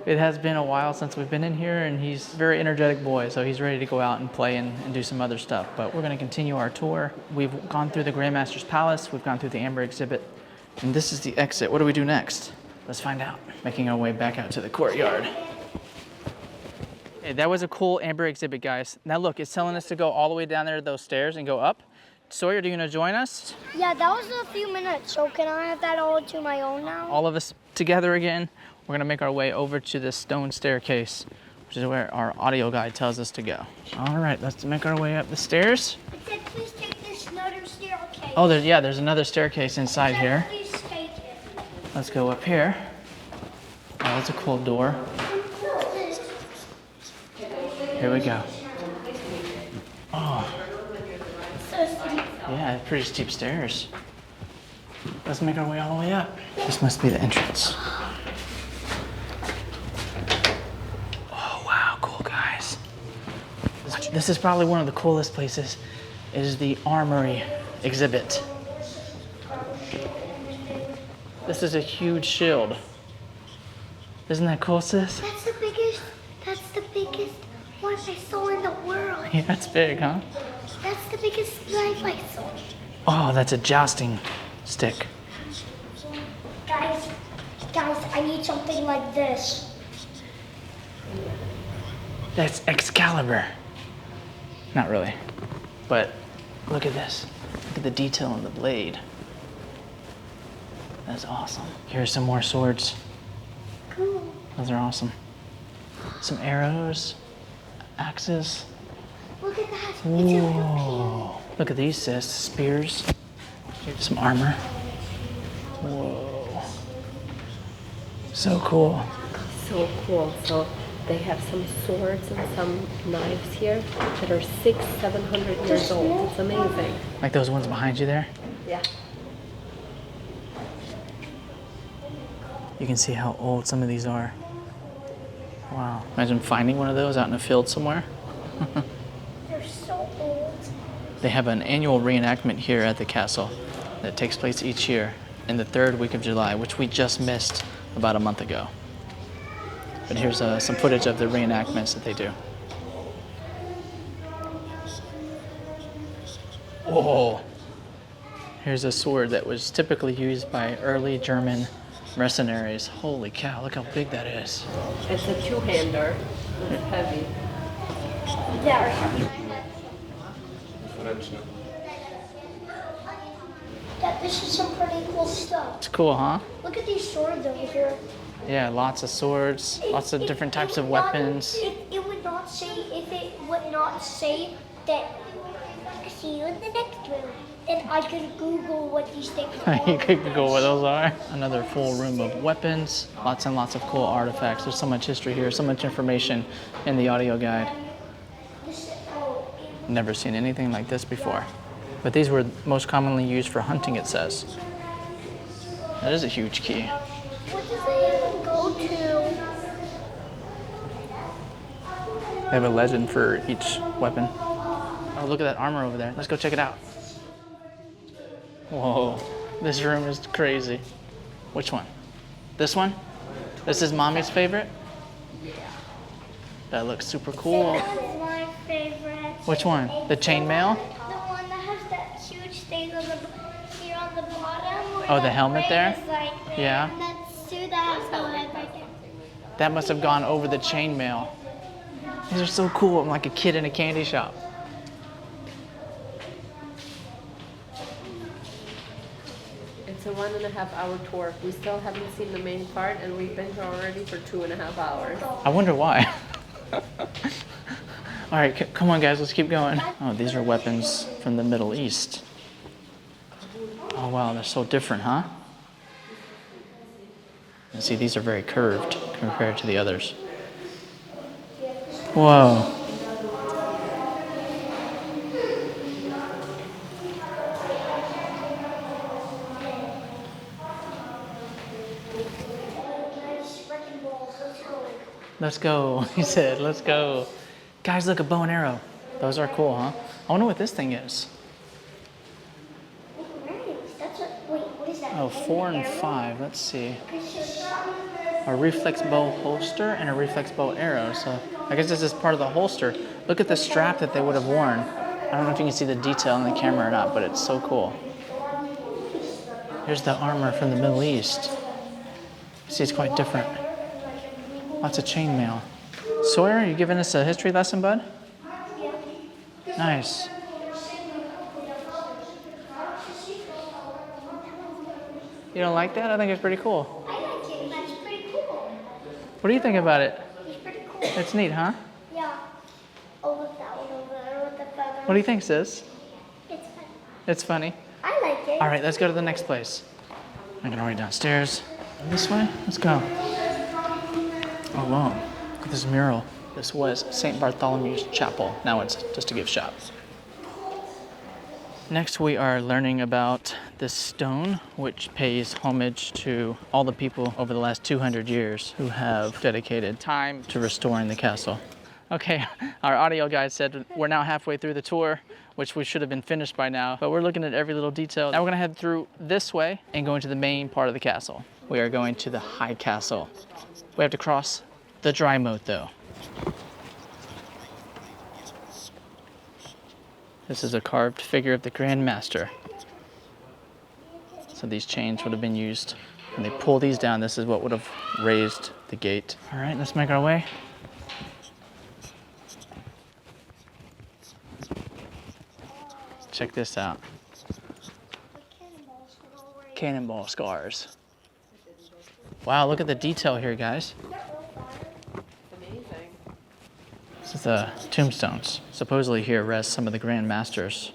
Speaker 2: It has been a while since we've been in here, and he's a very energetic boy, so he's ready to go out and play and do some other stuff. But we're going to continue our tour. We've gone through the Grand Master's Palace. We've gone through the amber exhibit. And this is the exit. What do we do next? Let's find out. Making our way back out to the courtyard. Hey, that was a cool amber exhibit, guys. Now look, it's telling us to go all the way down there to those stairs and go up. Sawyer, are you gonna join us?
Speaker 4: Yeah, that was a few minutes, so can I have that all to my own now?
Speaker 2: All of us together again. We're gonna make our way over to this stone staircase, which is where our audio guide tells us to go. All right, let's make our way up the stairs.
Speaker 4: It said, please take this another staircase.
Speaker 2: Oh, there's another staircase inside here.
Speaker 4: Please take it.
Speaker 2: Let's go up here. Oh, that's a cool door. Here we go. Oh,
Speaker 4: So steep.
Speaker 2: yeah, pretty steep stairs. Let's make our way all the way up. This must be the entrance. Oh, wow, cool, guys. This is probably one of the coolest places. It is the armory exhibit. This is a huge shield. Isn't that cool, sis?
Speaker 4: That's the biggest one I saw in the world.
Speaker 2: Yeah, it's big, huh?
Speaker 4: That's the biggest knife I saw.
Speaker 2: Oh, that's a jousting stick.
Speaker 4: Guys, I need something like this.
Speaker 2: That's Excalibur. Not really, but look at this. Look at the detail on the blade. That's awesome. Here's some more swords.
Speaker 4: Cool.
Speaker 2: Those are awesome. Some arrows, axes.
Speaker 4: Look at that. It's a little
Speaker 2: Whoa. Look at these, sis. Spears. Some armor. Whoa. So cool.
Speaker 5: So cool. So they have some swords and some knives here that are 600-700 years old. It's amazing.
Speaker 2: Like those ones behind you there?
Speaker 5: Yeah.
Speaker 2: You can see how old some of these are. Wow. Imagine finding one of those out in a field somewhere.
Speaker 4: They're so old.
Speaker 2: They have an annual reenactment here at the castle that takes place each year in the third week of July, which we just missed about a month ago. But here's some footage of the reenactments that they do. Whoa! Here's a sword that was typically used by early German mercenaries. Holy cow, look how big that is.
Speaker 5: It's a two-hander. It's heavy.
Speaker 4: They're heavy. This is some pretty cool stuff.
Speaker 2: It's cool, huh?
Speaker 4: Look at these swords over here.
Speaker 2: Yeah, lots of swords, lots of different types of
Speaker 4: would not-
Speaker 2: weapons.
Speaker 4: It would not say, if it would not say that, see you in the next room, then I could Google what these things are.
Speaker 2: You could Google what those are. Another full room of weapons, lots and lots of cool artifacts. There's so much history here, so much information in the audio guide. Never seen anything like this before. But these were most commonly used for hunting, it says. That is a huge key.
Speaker 4: What does it even go to?
Speaker 2: They have a legend for each weapon. Oh, look at that armor over there. Let's go check it out. Whoa, this room is crazy. Which one? This one? This is mommy's favorite? That looks super cool.
Speaker 4: That one's my favorite.
Speaker 2: Which one? The chainmail?
Speaker 4: The one that has that huge thing on the here on the bottom. where
Speaker 2: Oh, the helmet
Speaker 4: frame
Speaker 2: there?
Speaker 4: is like there.
Speaker 2: Yeah.
Speaker 4: And that's two that has no head right there.
Speaker 2: That must have gone over the chainmail. These are so cool. I'm like a kid in a candy shop.
Speaker 5: It's a 1.5 hour tour. We still haven't seen the main part, and we've been here already for 2.5 hours.
Speaker 2: I wonder why. All right, come on, guys. Let's keep going. Oh, these are weapons from the Middle East. Oh, wow. They're so different, huh? And see, these are very curved compared to the others. Whoa. Let's go, he said. Let's go. Guys, look, a bow and arrow. Those are cool, huh? I wonder what this thing is.
Speaker 4: That's what is that?
Speaker 2: Oh, 4 and 5. Let's see. A reflex bow holster and a reflex bow arrow. So I guess this is part of the holster. Look at the strap that they would have worn. I don't know if you can see the detail in the camera or not, but it's so cool. Here's the armor from the Middle East. See, it's quite different. Lots of chainmail. Sawyer, are you giving us a history lesson, bud?
Speaker 4: Yeah.
Speaker 2: Nice. You don't like that? I think it's pretty cool.
Speaker 4: I like it. That's pretty cool.
Speaker 2: What do you think about it?
Speaker 4: It's pretty cool.
Speaker 2: It's neat, huh?
Speaker 4: Yeah. Oh, look that one over there with the feather.
Speaker 2: What do you think, sis?
Speaker 4: It's fun.
Speaker 2: It's funny.
Speaker 4: I like it.
Speaker 2: All right, let's go to the next place. I'm gonna run downstairs. This way? Let's go. Oh, wow. Look at this mural. This was St. Bartholomew's Chapel. Now it's just a gift shop. Next, we are learning about this stone, which pays homage to all the people over the last 200 years who have dedicated time to restoring the castle. Okay, our audio guide said we're now halfway through the tour, which we should have been finished by now, but we're looking at every little detail. Now we're gonna head through this way and go into the main part of the castle. We are going to the High Castle. We have to cross the dry moat though. This is a carved figure of the Grand Master. So these chains would have been used. When they pull these down, this is what would have raised the gate. All right, let's make our way. Check this out. Cannonball scars. Wow, look at the detail here, guys. This is the tombstones. Supposedly here rest some of the Grand Masters.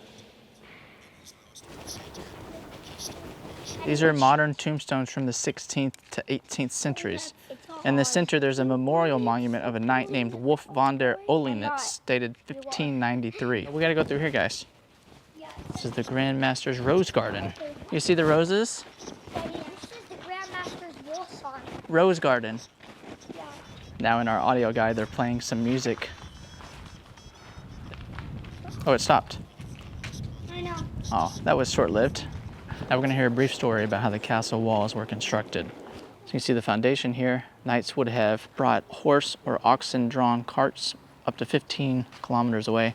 Speaker 2: These are modern tombstones from the 16th to 18th centuries. In the center, there's a memorial monument of a knight named Wolf von der Olenitz, dated 1593. We gotta go through here, guys. This is the Grand Master's Rose Garden. You see the roses?
Speaker 4: Daddy, this is the Grandmaster's wall sign.
Speaker 2: Rose Garden.
Speaker 4: Yeah.
Speaker 2: Now in our audio guide, they're playing some music. Oh, it stopped.
Speaker 4: I know.
Speaker 2: Oh, that was short-lived. Now we're gonna hear a brief story about how the castle walls were constructed. So you can see the foundation here. Knights would have brought horse or oxen-drawn carts up to 15 kilometers away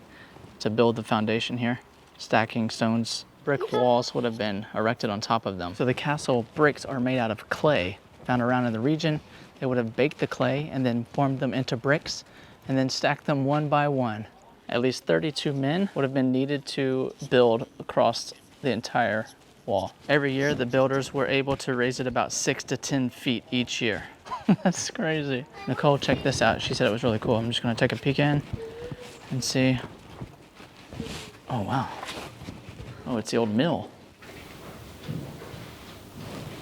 Speaker 2: to build the foundation here. Stacking stones, brick walls would have been erected on top of them. So the castle bricks are made out of clay found around in the region. They would have baked the clay and then formed them into bricks and then stacked them one by one. At least 32 men would have been needed to build across the entire wall. Every year, the builders were able to raise it about 6 to 10 feet each year. That's crazy. Nicole, check this out. She said it was really cool. I'm just gonna take a peek in and see. Oh, wow. Oh, it's the old mill.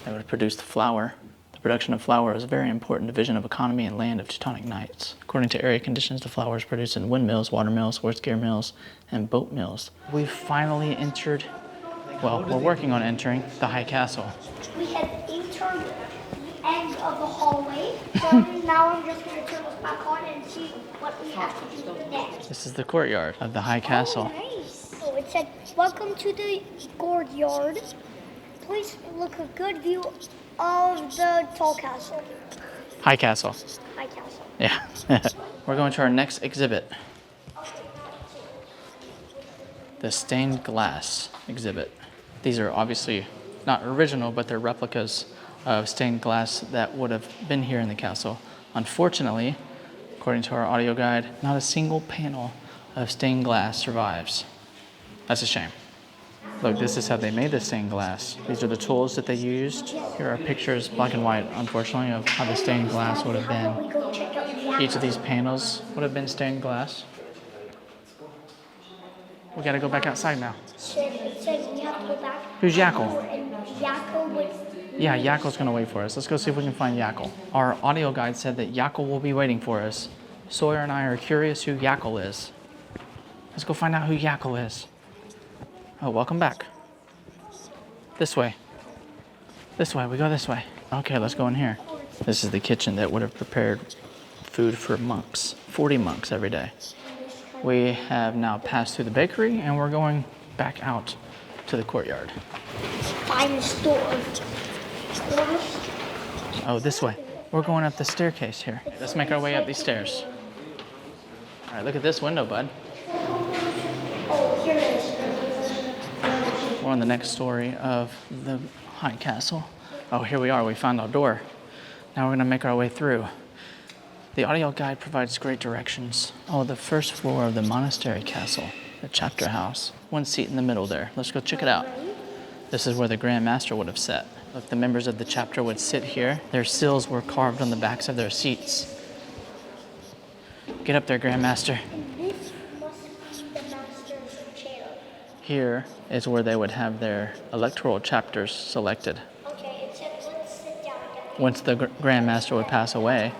Speaker 2: They would have produced flour. The production of flour is a very important division of economy and land of Teutonic Knights. According to area conditions, the flour is produced in windmills, water mills, horse gear mills, and boat mills. We've finally entered, well, we're working on entering the High Castle.
Speaker 4: We had entered the end of the hallway. So now I'm just going to turn this back on and see what we have to do next.
Speaker 2: This is the courtyard of the High Castle.
Speaker 4: Nice. So it said, welcome to the courtyard. Please look a good view of the tall castle.
Speaker 2: High Castle.
Speaker 4: High castle.
Speaker 2: Yeah. We're going to our next exhibit. The stained glass exhibit. These are obviously not original, but they're replicas of stained glass that would have been here in the castle. Unfortunately, according to our audio guide, not a single panel of stained glass survives. That's a shame. Look, this is how they made the stained glass. These are the tools that they used. Here are pictures, black and white, unfortunately, of how the stained glass would have been.
Speaker 4: We go check out
Speaker 2: Each of these panels would have been stained glass. We gotta go back outside now.
Speaker 4: It said we have to go back.
Speaker 2: Who's Yackle?
Speaker 4: And Yackle was...
Speaker 2: Yeah, Yackle's gonna wait for us. Let's go see if we can find Yackle. Our audio guide said that Yackle will be waiting for us. Sawyer and I are curious who Yackle is. Let's go find out who Yackle is. Oh, welcome back. This way. This way, we go this way. Okay, let's go in here. This is the kitchen that would have prepared food for monks, 40 monks every day. We have now passed through the bakery and we're going back out to the courtyard.
Speaker 4: Find the store.
Speaker 2: Oh, this way. We're going up the staircase here. Let's make our way up these stairs. All right, look at this window, bud.
Speaker 4: Oh, here it is.
Speaker 2: We're on the next story of the High Castle. Oh, here we are. We found our door. Now we're gonna make our way through. The audio guide provides great directions. Oh, the first floor of the monastery castle, the chapter house. One seat in the middle there. Let's go check it out. This is where the Grand Master would have sat. Look, the members of the chapter would sit here. Their sills were carved on the backs of their seats. Get up there, Grand Master.
Speaker 4: This must be the master's chair.
Speaker 2: Here is where they would have their electoral chapters selected.
Speaker 4: Okay, it said let's sit down.
Speaker 2: Once the Grand Master would pass away,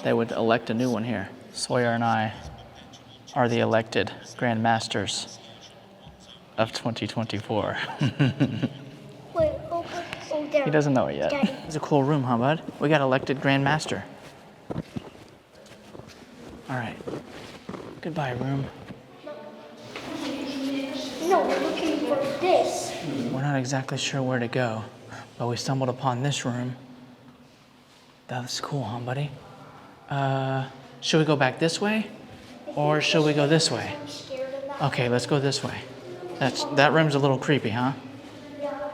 Speaker 2: they would elect a new one here. Sawyer and I are the elected Grand Masters of 2024.
Speaker 4: Wait, oh, there.
Speaker 2: He doesn't know it yet.
Speaker 4: Daddy.
Speaker 2: It's a cool room, huh, bud? We got elected Grand Master. All right. Goodbye, room.
Speaker 4: No, we're looking for this.
Speaker 2: We're not exactly sure where to go, but we stumbled upon this room. That's cool, huh, buddy? Should we go back this way? Or should we go this way?
Speaker 4: I'm scared of that.
Speaker 2: Okay, let's go this way. That room's a little creepy, huh?
Speaker 4: Yeah.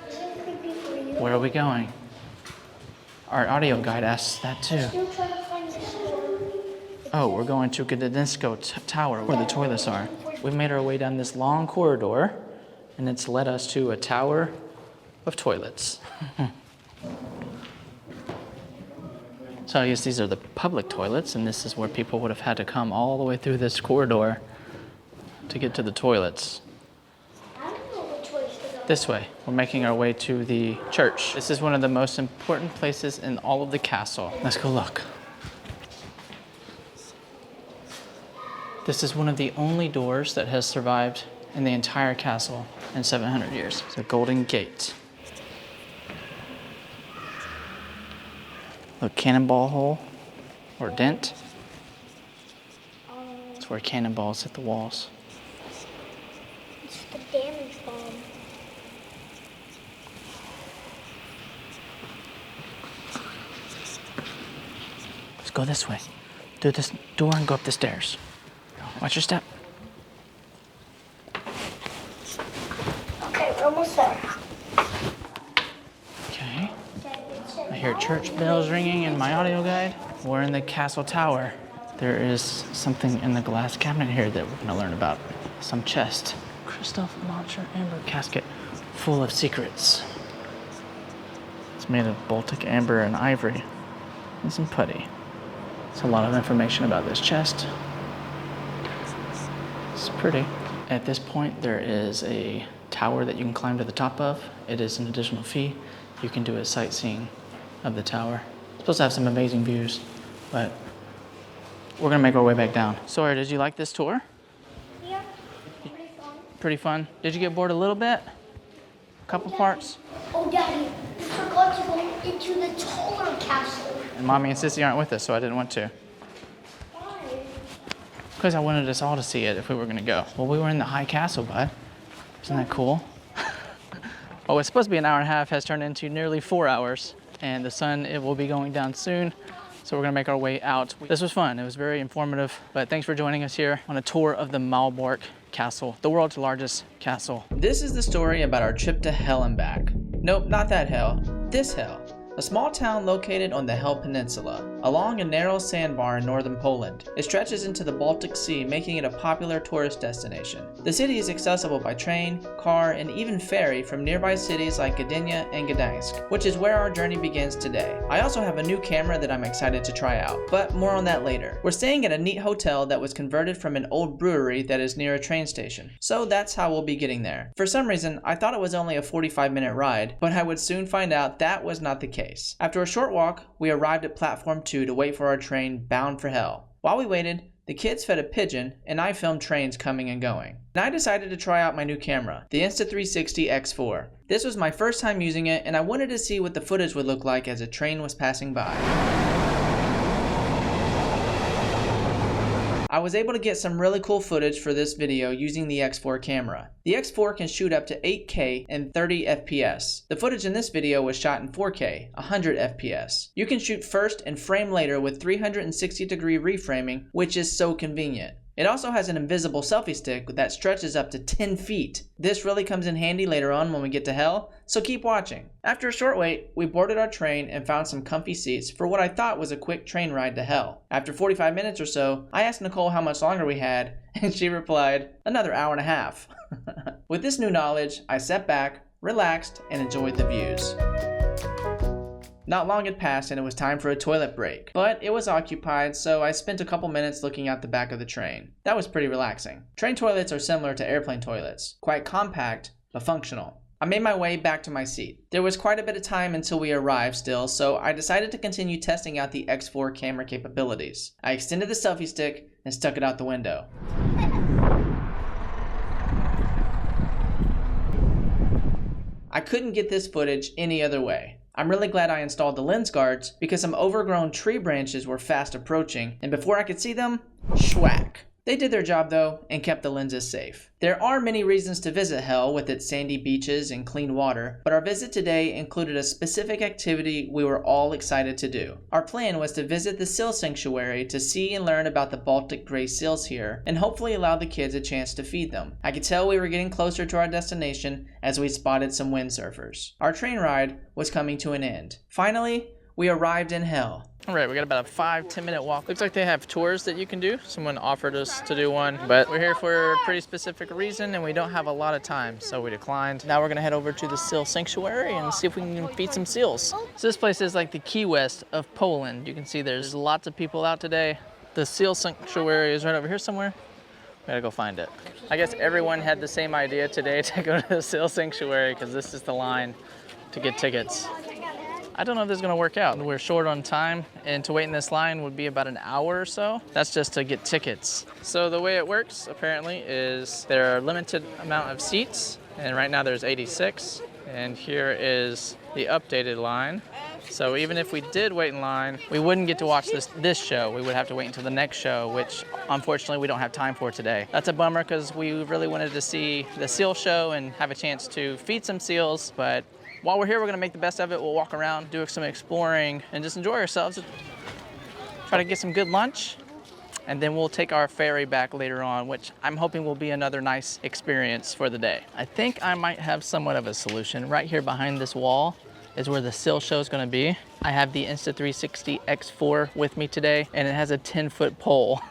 Speaker 4: Is it creepy for you?
Speaker 2: Where are we going? Our audio guide asks that too.
Speaker 4: Still trying to find this door.
Speaker 2: Oh, we're going to Gdańsk Tower, where the toilets are. We've made our way down this long corridor, and it's led us to a tower of toilets. So I guess these are the public toilets, and this is where people would have had to come all the way through this corridor to get to the toilets.
Speaker 4: I don't know which way to go.
Speaker 2: This way. We're making our way to the church. This is one of the most important places in all of the castle. Let's go look. This is one of the only doors that has survived in the entire castle in 700 years. It's a golden gate. A cannonball hole or dent. It's where cannonballs hit the walls.
Speaker 4: It's the damage bomb.
Speaker 2: Let's go this way. Through this door and go up the stairs. Watch your step.
Speaker 4: Okay, we're almost there.
Speaker 2: Okay. I hear church bells ringing in my audio guide. We're in the castle tower. There is something in the glass cabinet here that we're gonna learn about. Some chest. Crystal launcher amber casket full of secrets. It's made of Baltic amber and ivory and some putty. It's a lot of information about this chest. It's pretty. At this point, there is a tower that you can climb to the top of. It is an additional fee. You can do a sightseeing of the tower. It's supposed to have some amazing views, but we're gonna make our way back down. Sawyer, did you like this tour?
Speaker 4: Yeah, pretty fun.
Speaker 2: Pretty fun. Did you get bored a little bit? A couple parts?
Speaker 4: Oh, Daddy, we forgot to go into the taller castle.
Speaker 2: And Mommy and Sissy aren't with us, so I didn't want to.
Speaker 4: Why?
Speaker 2: Because I wanted us all to see it if we were gonna go. Well, we were in the high castle, bud. Isn't that cool? Well, it's supposed to be an hour and a half, has turned into nearly 4 hours. And the sun, it will be going down soon. So we're gonna make our way out. This was fun, it was very informative. But thanks for joining us here on a tour of the Malbork Castle, the world's largest castle. This is the story about our trip to hell and back. Nope, not that hell, this hell. A small town located on the Hel Peninsula, along a narrow sandbar in northern Poland. It stretches into the Baltic Sea, making it a popular tourist destination. The city is accessible by train, car, and even ferry from nearby cities like Gdynia and Gdańsk, which is where our journey begins today. I also have a new camera that I'm excited to try out, but more on that later. We're staying at a neat hotel that was converted from an old brewery that is near a train station, so that's how we'll be getting there. For some reason, I thought it was only a 45-minute ride, but I would soon find out that was not the case. After a short walk, we arrived at platform 2 to wait for our train bound for hell. While we waited, the kids fed a pigeon and I filmed trains coming and going. And I decided to try out my new camera, the Insta360 X4. This was my first time using it and I wanted to see what the footage would look like as a train was passing by. I was able to get some really cool footage for this video using the X4 camera. The X4 can shoot up to 8K and 30 FPS. The footage in this video was shot in 4K, 100 FPS. You can shoot first and frame later with 360-degree reframing, which is so convenient.
Speaker 1: It also has an invisible selfie stick that stretches up to 10 feet. This really comes in handy later on when we get to hell, so keep watching. After a short wait, we boarded our train and found some comfy seats for what I thought was a quick train ride to hell. After 45 minutes or so, I asked Nicole how much longer we had, and she replied, another hour and a half. With this new knowledge, I sat back, relaxed, and enjoyed the views. Not long had passed and it was time for a toilet break, but it was occupied, so I spent a couple minutes looking out the back of the train. That was pretty relaxing. Train toilets are similar to airplane toilets, quite compact, but functional. I made my way back to my seat. There was quite a bit of time until we arrived still, so I decided to continue testing out the X4 camera capabilities. I extended the selfie stick and stuck it out the window. I couldn't get this footage any other way. I'm really glad I installed the lens guards because some overgrown tree branches were fast approaching, and before I could see them, schwack. They did their job though and kept the lenses safe. There are many reasons to visit hell with its sandy beaches and clean water, but our visit today included a specific activity we were all excited to do. Our plan was to visit the seal sanctuary to see and learn about the Baltic gray seals here and hopefully allow the kids a chance to feed them. I could tell we were getting closer to our destination as we spotted some windsurfers. Our train ride was coming to an end. Finally, we arrived in hell.
Speaker 2: All right, we got about a 5-10 minute walk. Looks like they have tours that you can do. Someone offered us to do one, but we're here for a pretty specific reason and we don't have a lot of time, so we declined. Now we're gonna head over to the seal sanctuary and see if we can feed some seals. So this place is like the Key West of Poland. You can see there's lots of people out today. The seal sanctuary is right over here somewhere. We gotta go find it. I guess everyone had the same idea today to go to the seal sanctuary because this is the line to get tickets. I don't know if this is gonna work out. We're short on time and to wait in this line would be about an hour or so. That's just to get tickets. So the way it works apparently is there are a limited amount of seats and right now there's 86 and here is the updated line. So even if we did wait in line, we wouldn't get to watch this show. We would have to wait until the next show, which unfortunately we don't have time for today. That's a bummer because we really wanted to see the seal show and have a chance to feed some seals, but while we're here, we're gonna make the best of it. We'll walk around, do some exploring, and just enjoy ourselves. Try to get some good lunch, and then we'll take our ferry back later on, which I'm hoping will be another nice experience for the day. I think I might have somewhat of a solution. Right here behind this wall is where the seal show is gonna be. I have the Insta360 X4 with me today, and it has a 10-foot pole.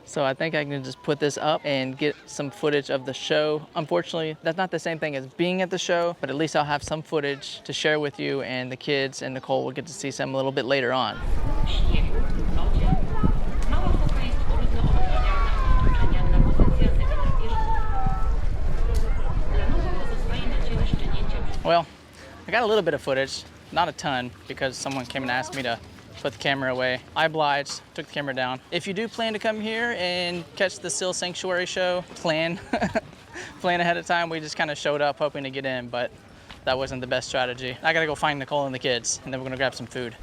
Speaker 2: So I think I can just put this up and get some footage of the show. Unfortunately, that's not the same thing as being at the show, but at least I'll have some footage to share with you, and the kids and Nicole will get to see some a little bit later on. Well, I got a little bit of footage, not a ton, because someone came and asked me to put the camera away. I obliged, took the camera down. If you do plan to come here and catch the Seal Sanctuary show, plan ahead of time. We just kind of showed up hoping to get in, but that wasn't the best strategy. I gotta go find Nicole and the kids, and then we're gonna grab some food.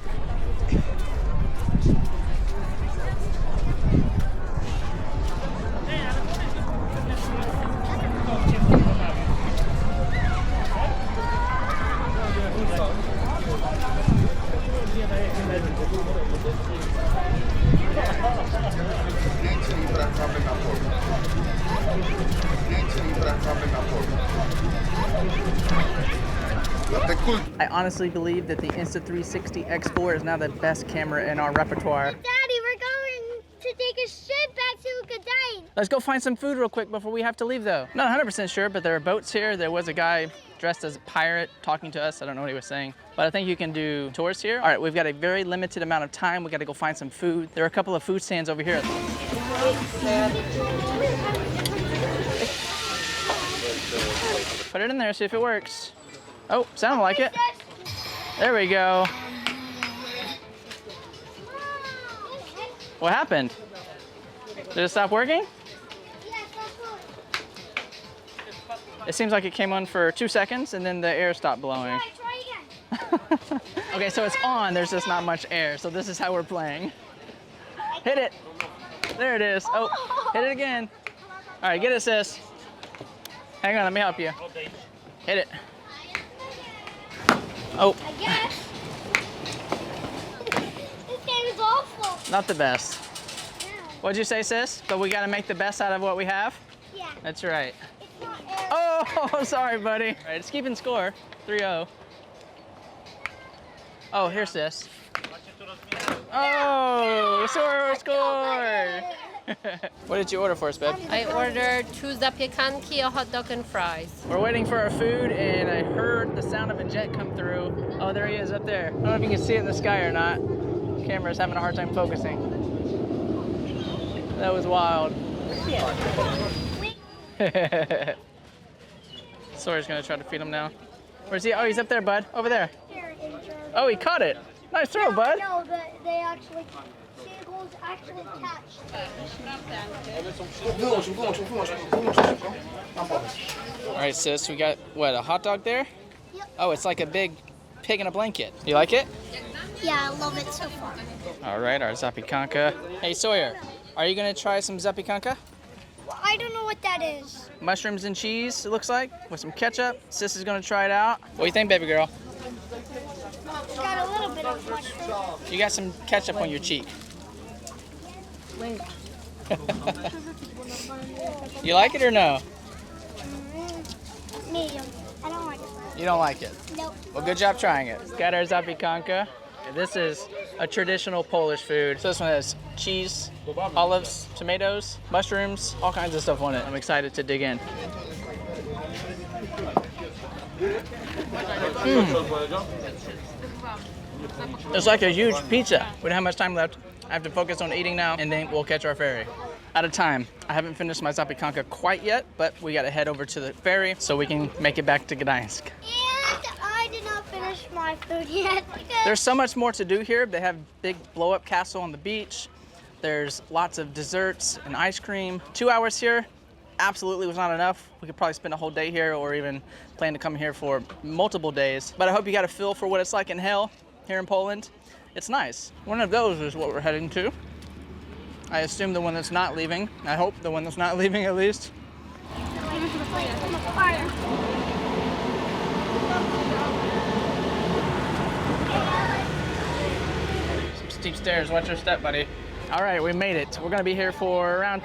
Speaker 2: I honestly believe that the Insta360 X4 is now the best camera in our repertoire.
Speaker 4: Daddy, we're going to take a ship back to Gdańsk.
Speaker 2: Let's go find some food real quick before we have to leave though. Not 100% sure, but there are boats here. There was a guy dressed as a pirate talking to us. I don't know what he was saying, but I think you can do tours here. All right, we've got a very limited amount of time. We got to go find some food. There are a couple of food stands over here. Put it in there, see if it works. Oh, sounded like it. There we go. What happened? Did it stop working? It seems like it came on for 2 seconds and then the air stopped blowing.
Speaker 4: Try again.
Speaker 2: Okay, so it's on, there's just not much air, so this is how we're playing. Hit it. There it is. Oh, hit it again. All right, get it, sis. Hang on, let me help you. Hit it. Oh.
Speaker 4: I guess. This game is awful.
Speaker 2: Not the best. What'd you say, sis? But we gotta make the best out of what we have?
Speaker 4: Yeah.
Speaker 2: That's right.
Speaker 4: It's not air.
Speaker 2: Oh, sorry, buddy. All right, it's keeping score. 3-0. Oh, here's sis. Oh, scored. What did you order for us, babe?
Speaker 5: I ordered 2 zapiekanki, a hot dog, and fries.
Speaker 2: We're waiting for our food, and I heard the sound of a jet come through. Oh, there he is up there. I don't know if you can see it in the sky or not. The camera's having a hard time focusing. That was wild. Sawyer's gonna try to feed him now. Where's he? Oh, he's up there, bud. Over there. Oh, he caught it. Nice throw, bud.
Speaker 4: No, they actually, seagulls actually catch.
Speaker 2: All right, sis, we got, what, a hot dog there?
Speaker 4: Yep.
Speaker 2: Oh, it's like a big pig in a blanket. You like it?
Speaker 4: Yeah, I love it so far.
Speaker 2: All right, our zapiekanka. Hey, Sawyer, are you gonna try some zapiekanka?
Speaker 4: Well, I don't know what that is.
Speaker 2: Mushrooms and cheese, it looks like, with some ketchup. Sis is gonna try it out. What do you think, baby girl?
Speaker 4: It's got a little bit of mushroom.
Speaker 2: You got some ketchup on your cheek. You like it or no?
Speaker 4: Medium. I don't like it.
Speaker 2: You don't like it?
Speaker 4: Nope.
Speaker 2: Well, good job trying it. Got our zapiekanka. This is a traditional Polish food. So this one has cheese, olives, tomatoes, mushrooms, all kinds of stuff on it. I'm excited to dig in. It's like a huge pizza. We don't have much time left. I have to focus on eating now, and then we'll catch our ferry. Out of time. I haven't finished my zapiekanka quite yet, but we gotta head over to the ferry so we can make it back to Gdańsk.
Speaker 4: And I did not finish my food yet.
Speaker 2: There's so much more to do here. They have big blow-up castle on the beach. There's lots of desserts and ice cream. 2 hours here absolutely was not enough. We could probably spend a whole day here or even plan to come here for multiple days. But I hope you got a feel for what it's like in hell here in Poland. It's nice. One of those is what we're heading to. I assume the one that's not leaving. I hope the one that's not leaving at least. Some steep stairs. Watch your step, buddy. All right, we made it. We're gonna be here for around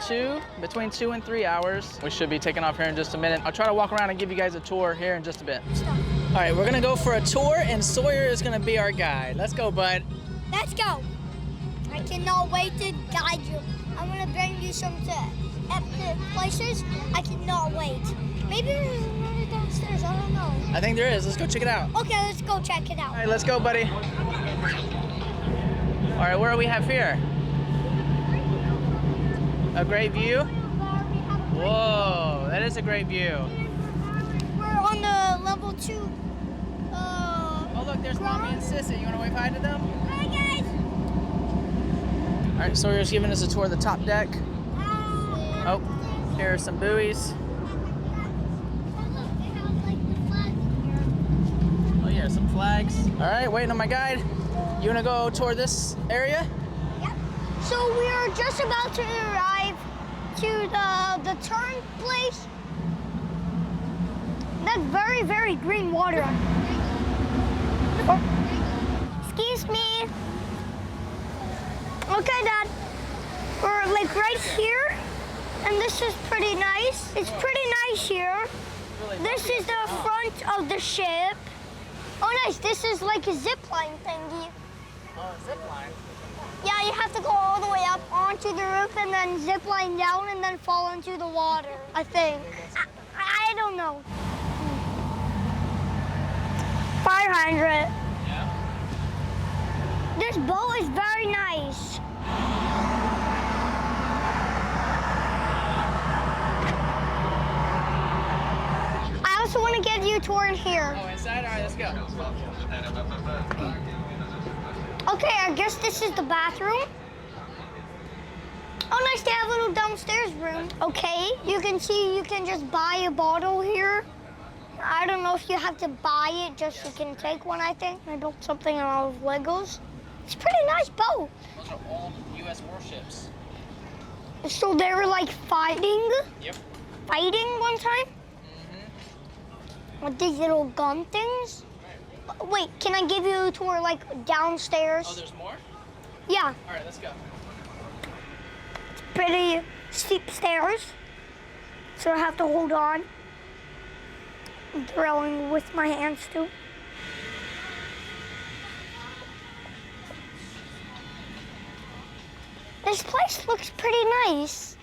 Speaker 2: between 2 and 3 hours. We should be taking off here in just a minute. I'll try to walk around and give you guys a tour here in just a bit. All right, we're gonna go for a tour, and Sawyer is gonna be our guide. Let's go, bud.
Speaker 4: Let's go. I cannot wait to guide you. I'm gonna bring you some epic places. I cannot wait. Maybe there's another downstairs. I don't know.
Speaker 2: I think there is. Let's go check it out.
Speaker 4: Okay, let's go check it out.
Speaker 2: All right, let's go, buddy. All right, what do we have here? A great view? Whoa, that is a great view.
Speaker 4: We're on the level 2.
Speaker 2: Oh, look, there's Mommy and Sissy. You want to wave hi to them?
Speaker 4: Hi, guys.
Speaker 2: All right, Sawyer's giving us a tour of the top deck. Oh, here are some buoys. Oh, yeah, some flags. All right, waiting on my guide. You want to go toward this area?
Speaker 4: Yep. So we are just about to arrive to the turn place. That's very, very green water. Excuse me. Okay, Dad. We're like right here, and this is pretty nice. It's pretty nice here. This is the front of the ship. Oh, nice. This is like a zip line thingy.
Speaker 2: Oh, zip line.
Speaker 4: Yeah, you have to go all the way up onto the roof and then zip line down and then fall into the water, I think. I don't know. 500.
Speaker 2: Yeah.
Speaker 4: This boat is very nice. I also want to give you a tour in here.
Speaker 2: Oh, inside? All right, let's go.
Speaker 4: Okay, I guess this is the bathroom. Oh, nice, they have a little downstairs room. Okay, you can see you can just buy a bottle here. I don't know if you have to buy it, just you can take one, I think. I built something out of Legos. It's a pretty nice boat.
Speaker 2: Those are old U.S. warships.
Speaker 4: So they were like fighting?
Speaker 2: Yep.
Speaker 4: Fighting one time?
Speaker 2: Mm-hmm.
Speaker 4: With these little gun things? Wait, can I give you a tour like downstairs?
Speaker 2: Oh, there's more?
Speaker 4: Yeah.
Speaker 2: All right, let's go.
Speaker 4: pretty steep stairs, so I have to hold on. I'm drilling with my hands too. This place looks pretty nice.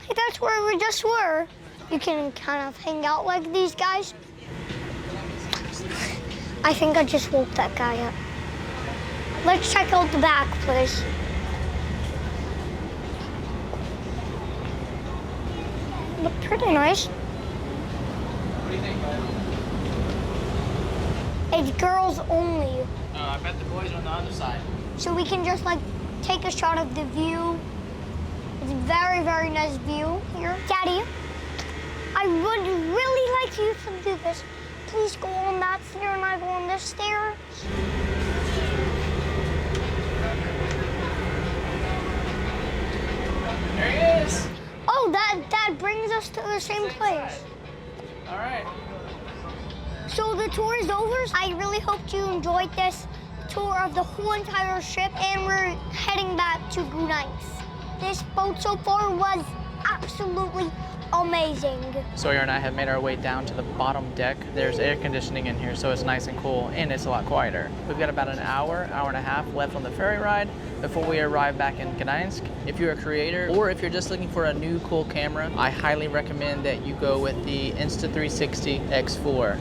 Speaker 4: Hey, that's where we just were. You can kind of hang out like these guys. I think I just woke that guy up. Let's check out the back, please. Look pretty nice.
Speaker 2: What do you think, bud?
Speaker 4: It's girls only.
Speaker 2: I bet the boys are on the other side.
Speaker 4: So we can just like take a shot of the view. It's a very, very nice view here. Daddy, I would really like you to do this. Please go on that stair and I go on this stair.
Speaker 2: There he is.
Speaker 4: Oh, that brings us to the same place.
Speaker 2: All right.
Speaker 4: So the tour is over. I really hope you enjoyed this tour of the whole entire ship, and we're heading back to Gdańsk. This boat so far was absolutely amazing.
Speaker 2: Sawyer and I have made our way down to the bottom deck. There's air conditioning in here, so it's nice and cool, and it's a lot quieter. We've got about an hour and a half left on the ferry ride before we arrive back in Gdańsk. If you're a creator, or if you're just looking for a new cool camera, I highly recommend that you go with the Insta360 X4.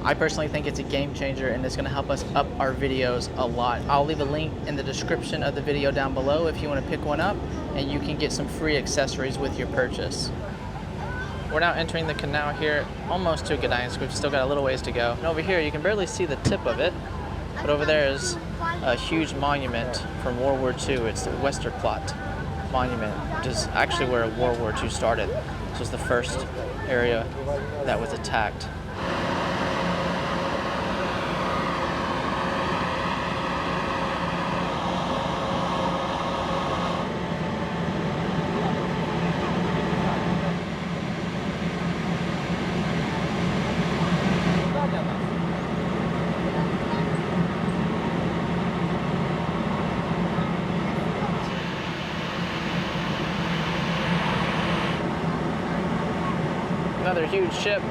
Speaker 2: I personally think it's a game changer, and it's going to help us up our videos a lot. I'll leave a link in the description of the video down below if you want to pick one up, and you can get some free accessories with your purchase. We're now entering the canal here, almost to Gdańsk. We've still got a little ways to go. And over here, you can barely see the tip of it, but over there is a huge monument from World War II. It's the Westerplatte Monument, which is actually where World War II started. This was the first area that was attacked. Another huge ship.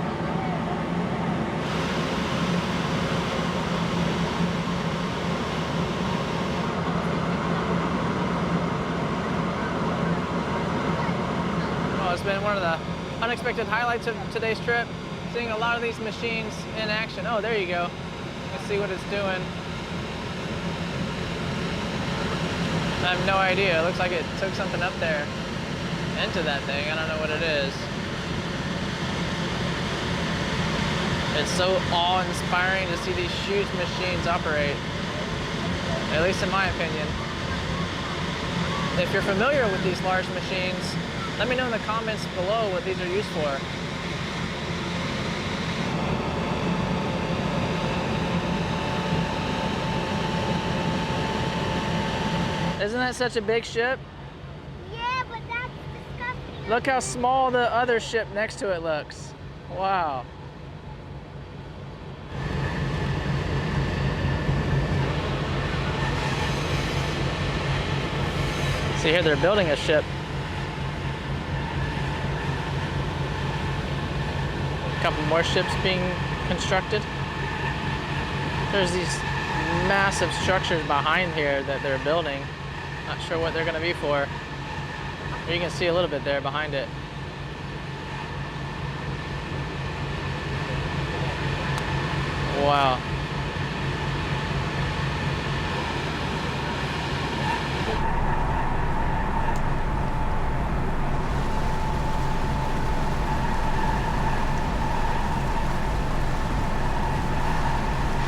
Speaker 2: Well, it's been one of the unexpected highlights of today's trip, seeing a lot of these machines in action. Oh, there you go. Let's see what it's doing. I have no idea. It looks like it took something up there into that thing. I don't know what it is. It's so awe-inspiring to see these huge machines operate, at least in my opinion. If you're familiar with these large machines, let me know in the comments below what these are used for. Isn't that such a big ship?
Speaker 4: Yeah, but that's disgusting.
Speaker 2: Look how small the other ship next to it looks. Wow. See here, they're building a ship. A couple more ships being constructed. There's these massive structures behind here that they're building. Not sure what they're going to be for. You can see a little bit there behind it. Wow.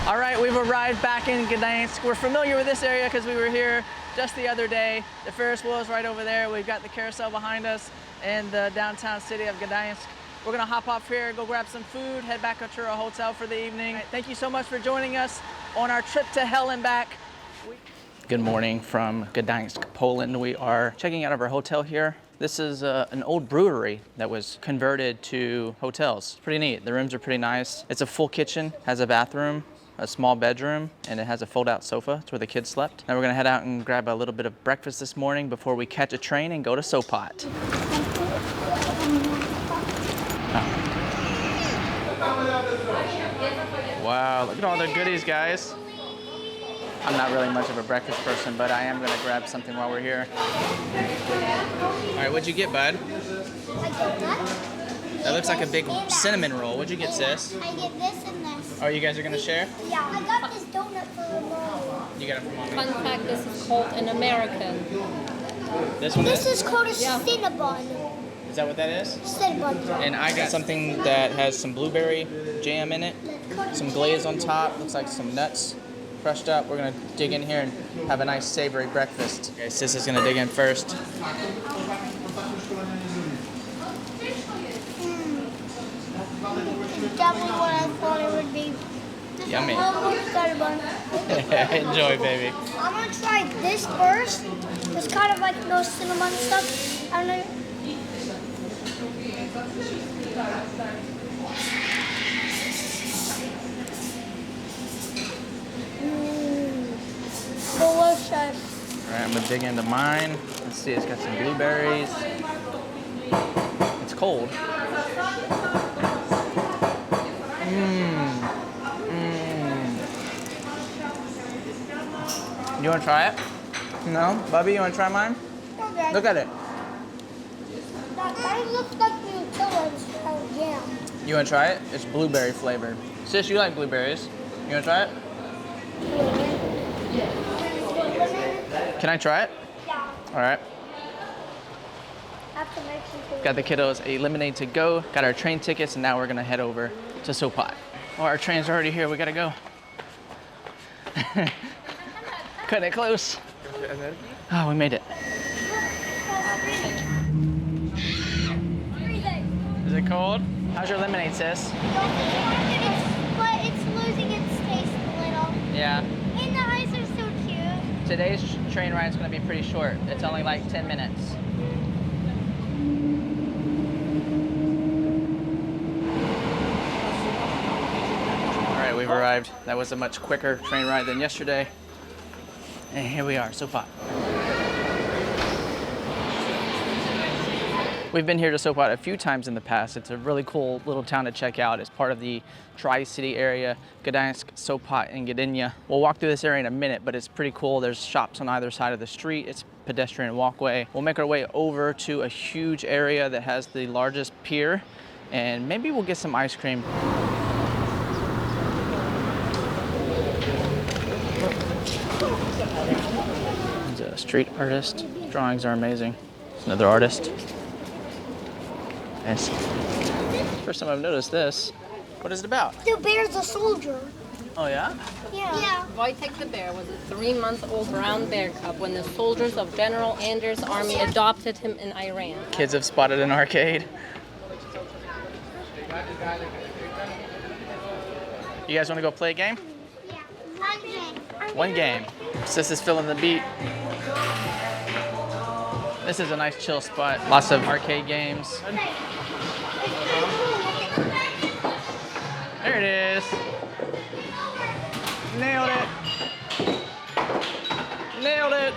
Speaker 2: All right, we've arrived back in Gdańsk. We're familiar with this area because we were here just the other day. The Ferris wheel is right over there. We've got the carousel behind us and the downtown city of Gdańsk. We're gonna hop off here, go grab some food, head back up to our hotel for the evening. Thank you so much for joining us on our trip to hell and back. Good morning from Gdańsk, Poland. We are checking out of our hotel here. This is an old brewery that was converted to hotels. Pretty neat. The rooms are pretty nice. It's a full kitchen, has a bathroom.
Speaker 1: a small bedroom, and it has a fold-out sofa. It's where the kids slept. Now we're gonna head out and grab a little bit of breakfast this morning before we catch a train and go to Sopot. Wow, look at all the goodies, guys. I'm not really much of a breakfast person, but I am gonna grab something while we're here. All right, what'd you get, bud? That looks like a big cinnamon roll. What'd you get, sis?
Speaker 4: I get this and this.
Speaker 1: Oh, you guys are gonna share?
Speaker 4: Yeah, I got this donut for Mom.
Speaker 1: You got it from mommy.
Speaker 3: Fun fact, this is called an American.
Speaker 1: This one
Speaker 4: This
Speaker 1: is?
Speaker 4: is called a Cinnabon.
Speaker 1: Is that what that is?
Speaker 4: Cinnabon.
Speaker 1: And I got something that has some blueberry jam in it, some glaze on top, looks like some nuts crushed up. We're gonna dig in here and have a nice savory breakfast. Okay, sis is gonna dig in first.
Speaker 4: Definitely what I thought it would be.
Speaker 1: Yummy.
Speaker 4: Cinnabon.
Speaker 1: Enjoy, baby.
Speaker 4: I'm gonna try this first. It's kind of like those cinnamon stuff. I don't know. Delicious.
Speaker 1: All right, I'm gonna dig into mine. Let's see, it's got some blueberries. It's cold. You wanna try it? No? Bubby, you wanna try mine?
Speaker 4: Okay.
Speaker 1: Look at it.
Speaker 4: That kind of looks like Nutella's jam.
Speaker 1: You wanna try it? It's blueberry flavored. Sis, you like blueberries. You wanna try it? Can I try it?
Speaker 4: Yeah.
Speaker 1: All right.
Speaker 4: I have to make some food.
Speaker 1: Got the kiddos a lemonade to go. Got our train tickets, and now we're gonna head over to Sopot. Oh, our train's already here. We gotta go. Cutting it close. Oh, we made it. Is it cold? How's your lemonade, sis?
Speaker 4: But it's losing its taste a little.
Speaker 1: Yeah.
Speaker 4: And the eyes are so cute.
Speaker 1: Today's train ride's gonna be pretty short. It's only like 10 minutes. All right, we've arrived. That was a much quicker train ride than yesterday. And here we are, Sopot. We've been here to Sopot a few times in the past. It's a really cool little town to check out. It's part of the Tri-City area, Gdańsk, Sopot, and Gdynia. We'll walk through this area in a minute, but it's pretty cool. There's shops on either side of the street. It's a pedestrian walkway. We'll make our way over to a huge area that has the largest pier, and maybe we'll get some ice cream. He's a street artist. Drawings are amazing. It's another artist. Nice. First time I've noticed this. What is it about?
Speaker 4: The bear's a soldier.
Speaker 1: Oh yeah?
Speaker 4: Yeah.
Speaker 3: Wojtek the bear was a 3-month-old brown bear cub when the soldiers of General Anders' army adopted him in Iran.
Speaker 1: Kids have spotted an arcade. You guys want to go play a game?
Speaker 4: Yeah. One game.
Speaker 1: One game. Sis is feeling the beat. This is a nice chill spot. Lots of arcade games. There it is. Nailed it. Nailed it.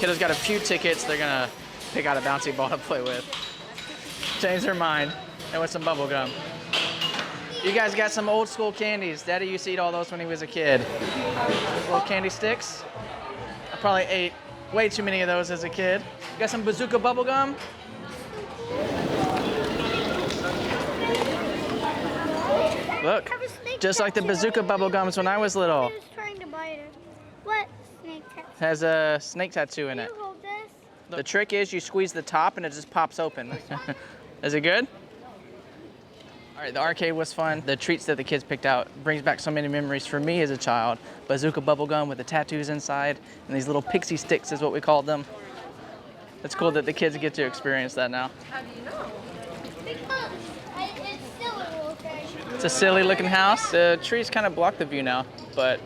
Speaker 1: Kiddo's got a few tickets. They're gonna pick out a bouncy ball to play with. Change their mind. And with some bubble gum. You guys got some old school candies. Daddy used to eat all those when he was a kid. Those little candy sticks. I probably ate way too many of those as a kid. You got some bazooka bubble gum? Look, just like the bazooka bubble gums when I was little.
Speaker 4: I was trying to bite it. What snake tattoo?
Speaker 1: Has a snake tattoo in it.
Speaker 4: You hold this.
Speaker 1: The trick is you squeeze the top and it just pops open. Is it good? All right, the arcade was fun. The treats that the kids picked out brings back so many memories for me as a child. Bazooka bubble gum with the tattoos inside, and these little pixie sticks is what we called them. It's cool that the kids get to experience that now.
Speaker 3: How do you know?
Speaker 4: Because it's still a little thing.
Speaker 1: It's a silly looking house. The trees kind of block the view now, but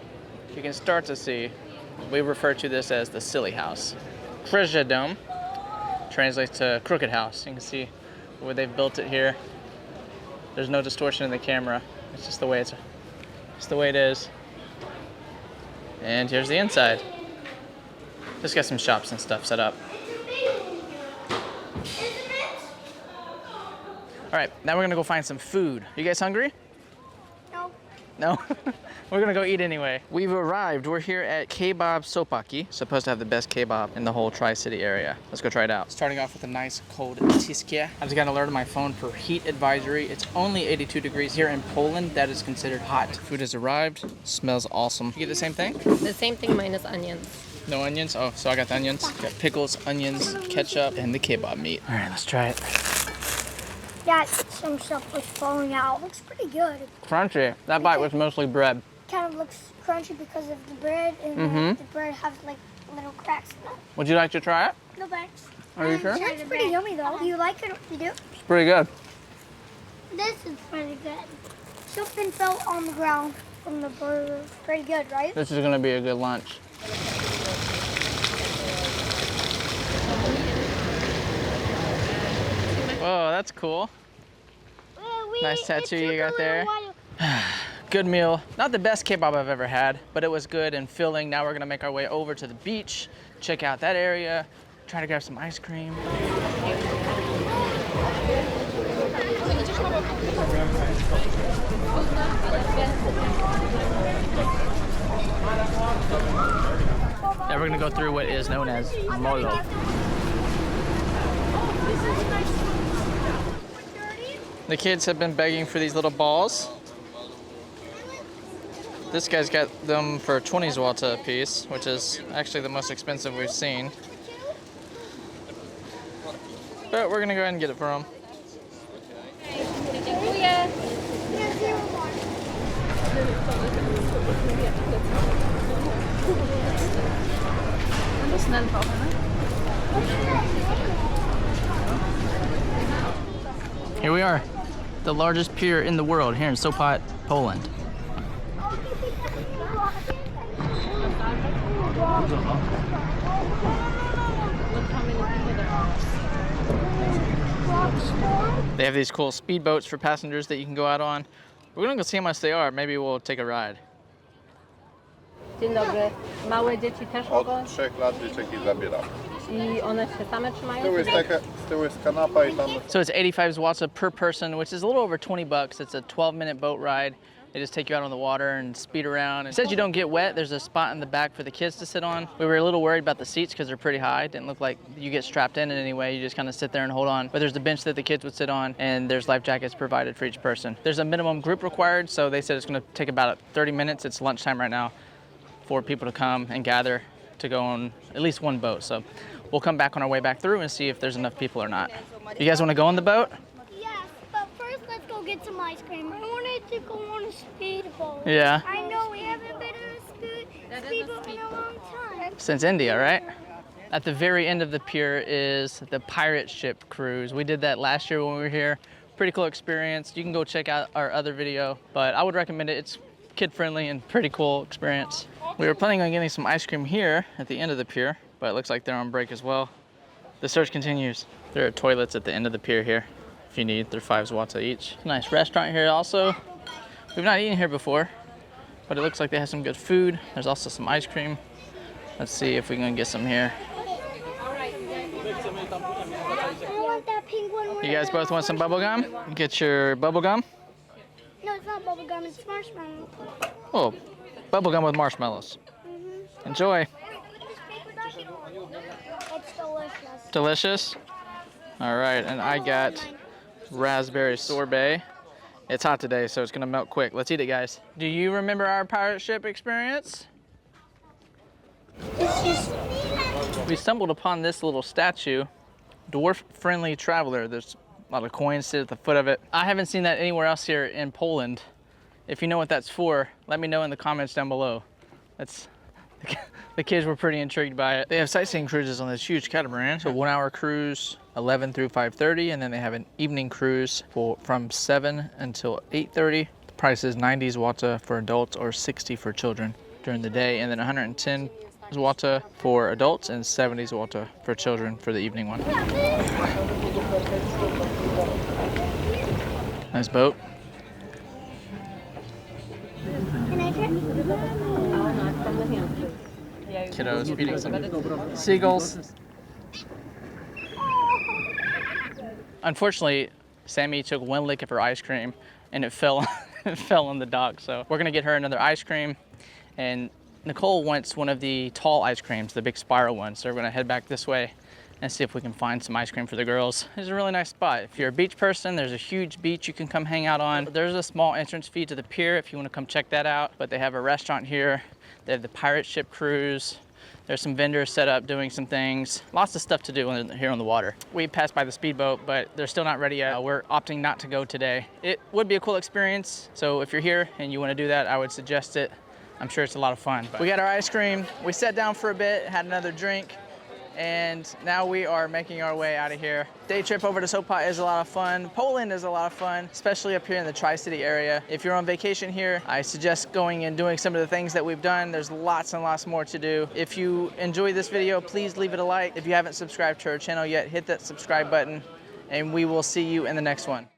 Speaker 1: you can start to see. We refer to this as the silly house. Krzyża Dome translates to crooked house. You can see where they've built it here.
Speaker 2: There's no distortion in the camera. It's just the way it's the way it is. And here's the inside. Just got some shops and stuff set up. All right, now we're gonna go find some food. You guys hungry?
Speaker 4: No.
Speaker 2: No? We're gonna go eat anyway. We've arrived. We're here at Kebab Sopaki. Supposed to have the best kebab in the whole Tri-City area. Let's go try it out. Starting off with a nice cold tiske. I just got an alert on my phone for heat advisory. It's only 82 degrees here in Poland. That is considered hot. Food has arrived. Smells awesome. You get the same thing?
Speaker 5: The same thing minus onions.
Speaker 2: No onions? Oh, so I got the onions. Got pickles, onions, ketchup, and the kebab meat. All right, let's try it.
Speaker 4: Yeah, some stuff was falling out. Looks pretty good.
Speaker 2: Crunchy. That bite was mostly bread.
Speaker 4: Kind of looks crunchy because of the bread, and the bread has like little cracks in it.
Speaker 2: Would you like to try it?
Speaker 4: No thanks.
Speaker 2: Are you sure?
Speaker 4: It's pretty yummy though. Do you like it? You do?
Speaker 2: It's pretty good.
Speaker 4: This is pretty good. Something fell on the ground from the burger. Pretty good, right?
Speaker 2: This is gonna be a good lunch. Whoa, that's cool. Nice tattoo you got there. Good meal. Not the best kebab I've ever had, but it was good and filling. Now we're gonna make our way over to the beach, check out that area, try to grab some ice cream. Now we're gonna go through what is known as Molo. The kids have been begging for these little balls. This guy's got them for 20 złota a piece, which is actually the most expensive we've seen. But we're gonna go ahead and get it for him. Here we are, the largest pier in the world here in Sopot, Poland. They have these cool speedboats for passengers that you can go out on. We're gonna go see how much they are. Maybe we'll take a ride.
Speaker 5: Dzień dobry. Małe dzieci też mogą?
Speaker 6: Od 3 lat dzieciaki zabieramy.
Speaker 5: I one się same trzymają?
Speaker 6: Z tyłu jest kanapa i tam...
Speaker 2: So it's 85 złota per person, which is a little over 20 bucks. It's a 12-minute boat ride. They just take you out on the water and speed around. It says you don't get wet. There's a spot in the back for the kids to sit on. We were a little worried about the seats because they're pretty high. It didn't look like you get strapped in any way. You just kind of sit there and hold on. But there's the bench that the kids would sit on, and there's life jackets provided for each person. There's a minimum group required, so they said it's going to take about 30 minutes. It's lunchtime right now for people to come and gather to go on at least one boat. So we'll come back on our way back through and see if there's enough people or not. You guys want to go on the boat?
Speaker 4: Yes, but first let's go get some ice cream. I wanted to go on a speedboat.
Speaker 2: Yeah.
Speaker 4: I know we haven't been on a speedboat in a long time.
Speaker 2: Since India, right? At the very end of the pier is the pirate ship cruise. We did that last year when we were here. Pretty cool experience. You can go check out our other video, but I would recommend it. It's kid-friendly and pretty cool experience. We were planning on getting some ice cream here at the end of the pier, but it looks like they're on break as well. The search continues. There are toilets at the end of the pier here if you need. They're 5 złota each. Nice restaurant here also. We've not eaten here before, but it looks like they have some good food. There's also some ice cream. Let's see if we can get some here.
Speaker 4: I want that pink one.
Speaker 2: You guys both want some bubble gum? Get your bubble gum.
Speaker 4: No, it's not bubble gum, it's marshmallow.
Speaker 2: Oh, bubble gum with marshmallows. Enjoy.
Speaker 4: It's delicious.
Speaker 2: Delicious. All right, and I got raspberry sorbet. It's hot today, so it's gonna melt quick. Let's eat it, guys. Do you remember our pirate ship experience?
Speaker 4: It's just...
Speaker 2: We stumbled upon this little statue, dwarf-friendly traveler. There's a lot of coins sit at the foot of it. I haven't seen that anywhere else here in Poland. If you know what that's for, let me know in the comments down below. The kids were pretty intrigued by it. They have sightseeing cruises on this huge catamaran. So 1 hour cruise, 11 through 5:30, and then they have an evening cruise from 7 until 8:30. The price is 90 złota for adults or 60 for children during the day, and then 110 złota for adults and 70 złota for children for the evening one. Nice boat.
Speaker 4: Can I try?
Speaker 2: Kiddos feeding some seagulls. Unfortunately, Sammy took one lick of her ice cream and it fell, it fell on the dock. So we're gonna get her another ice cream. And Nicole wants one of the tall ice creams, the big spiral one. So we're gonna head back this way and see if we can find some ice cream for the girls. It's a really nice spot. If you're a beach person, there's a huge beach you can come hang out on. There's a small entrance fee to the pier if you wanna come check that out. But they have a restaurant here. They have the pirate ship cruise. There's some vendors set up doing some things. Lots of stuff to do when they're here on the water. We passed by the speedboat, but they're still not ready yet. We're opting not to go today. It would be a cool experience. So if you're here and you wanna do that, I would suggest it. I'm sure it's a lot of fun. But we got our ice cream. We sat down for a bit, had another drink, and now we are making our way out of here. Day trip over to Sopot is a lot of fun. Poland is a lot of fun, especially up here in the Tri-City area. If you're on vacation here, I suggest going and doing some of the things that we've done. There's lots and lots more to do. If you enjoyed this video, please leave it a like. If you haven't subscribed to our channel yet, hit that subscribe button, and we will see you in the next one.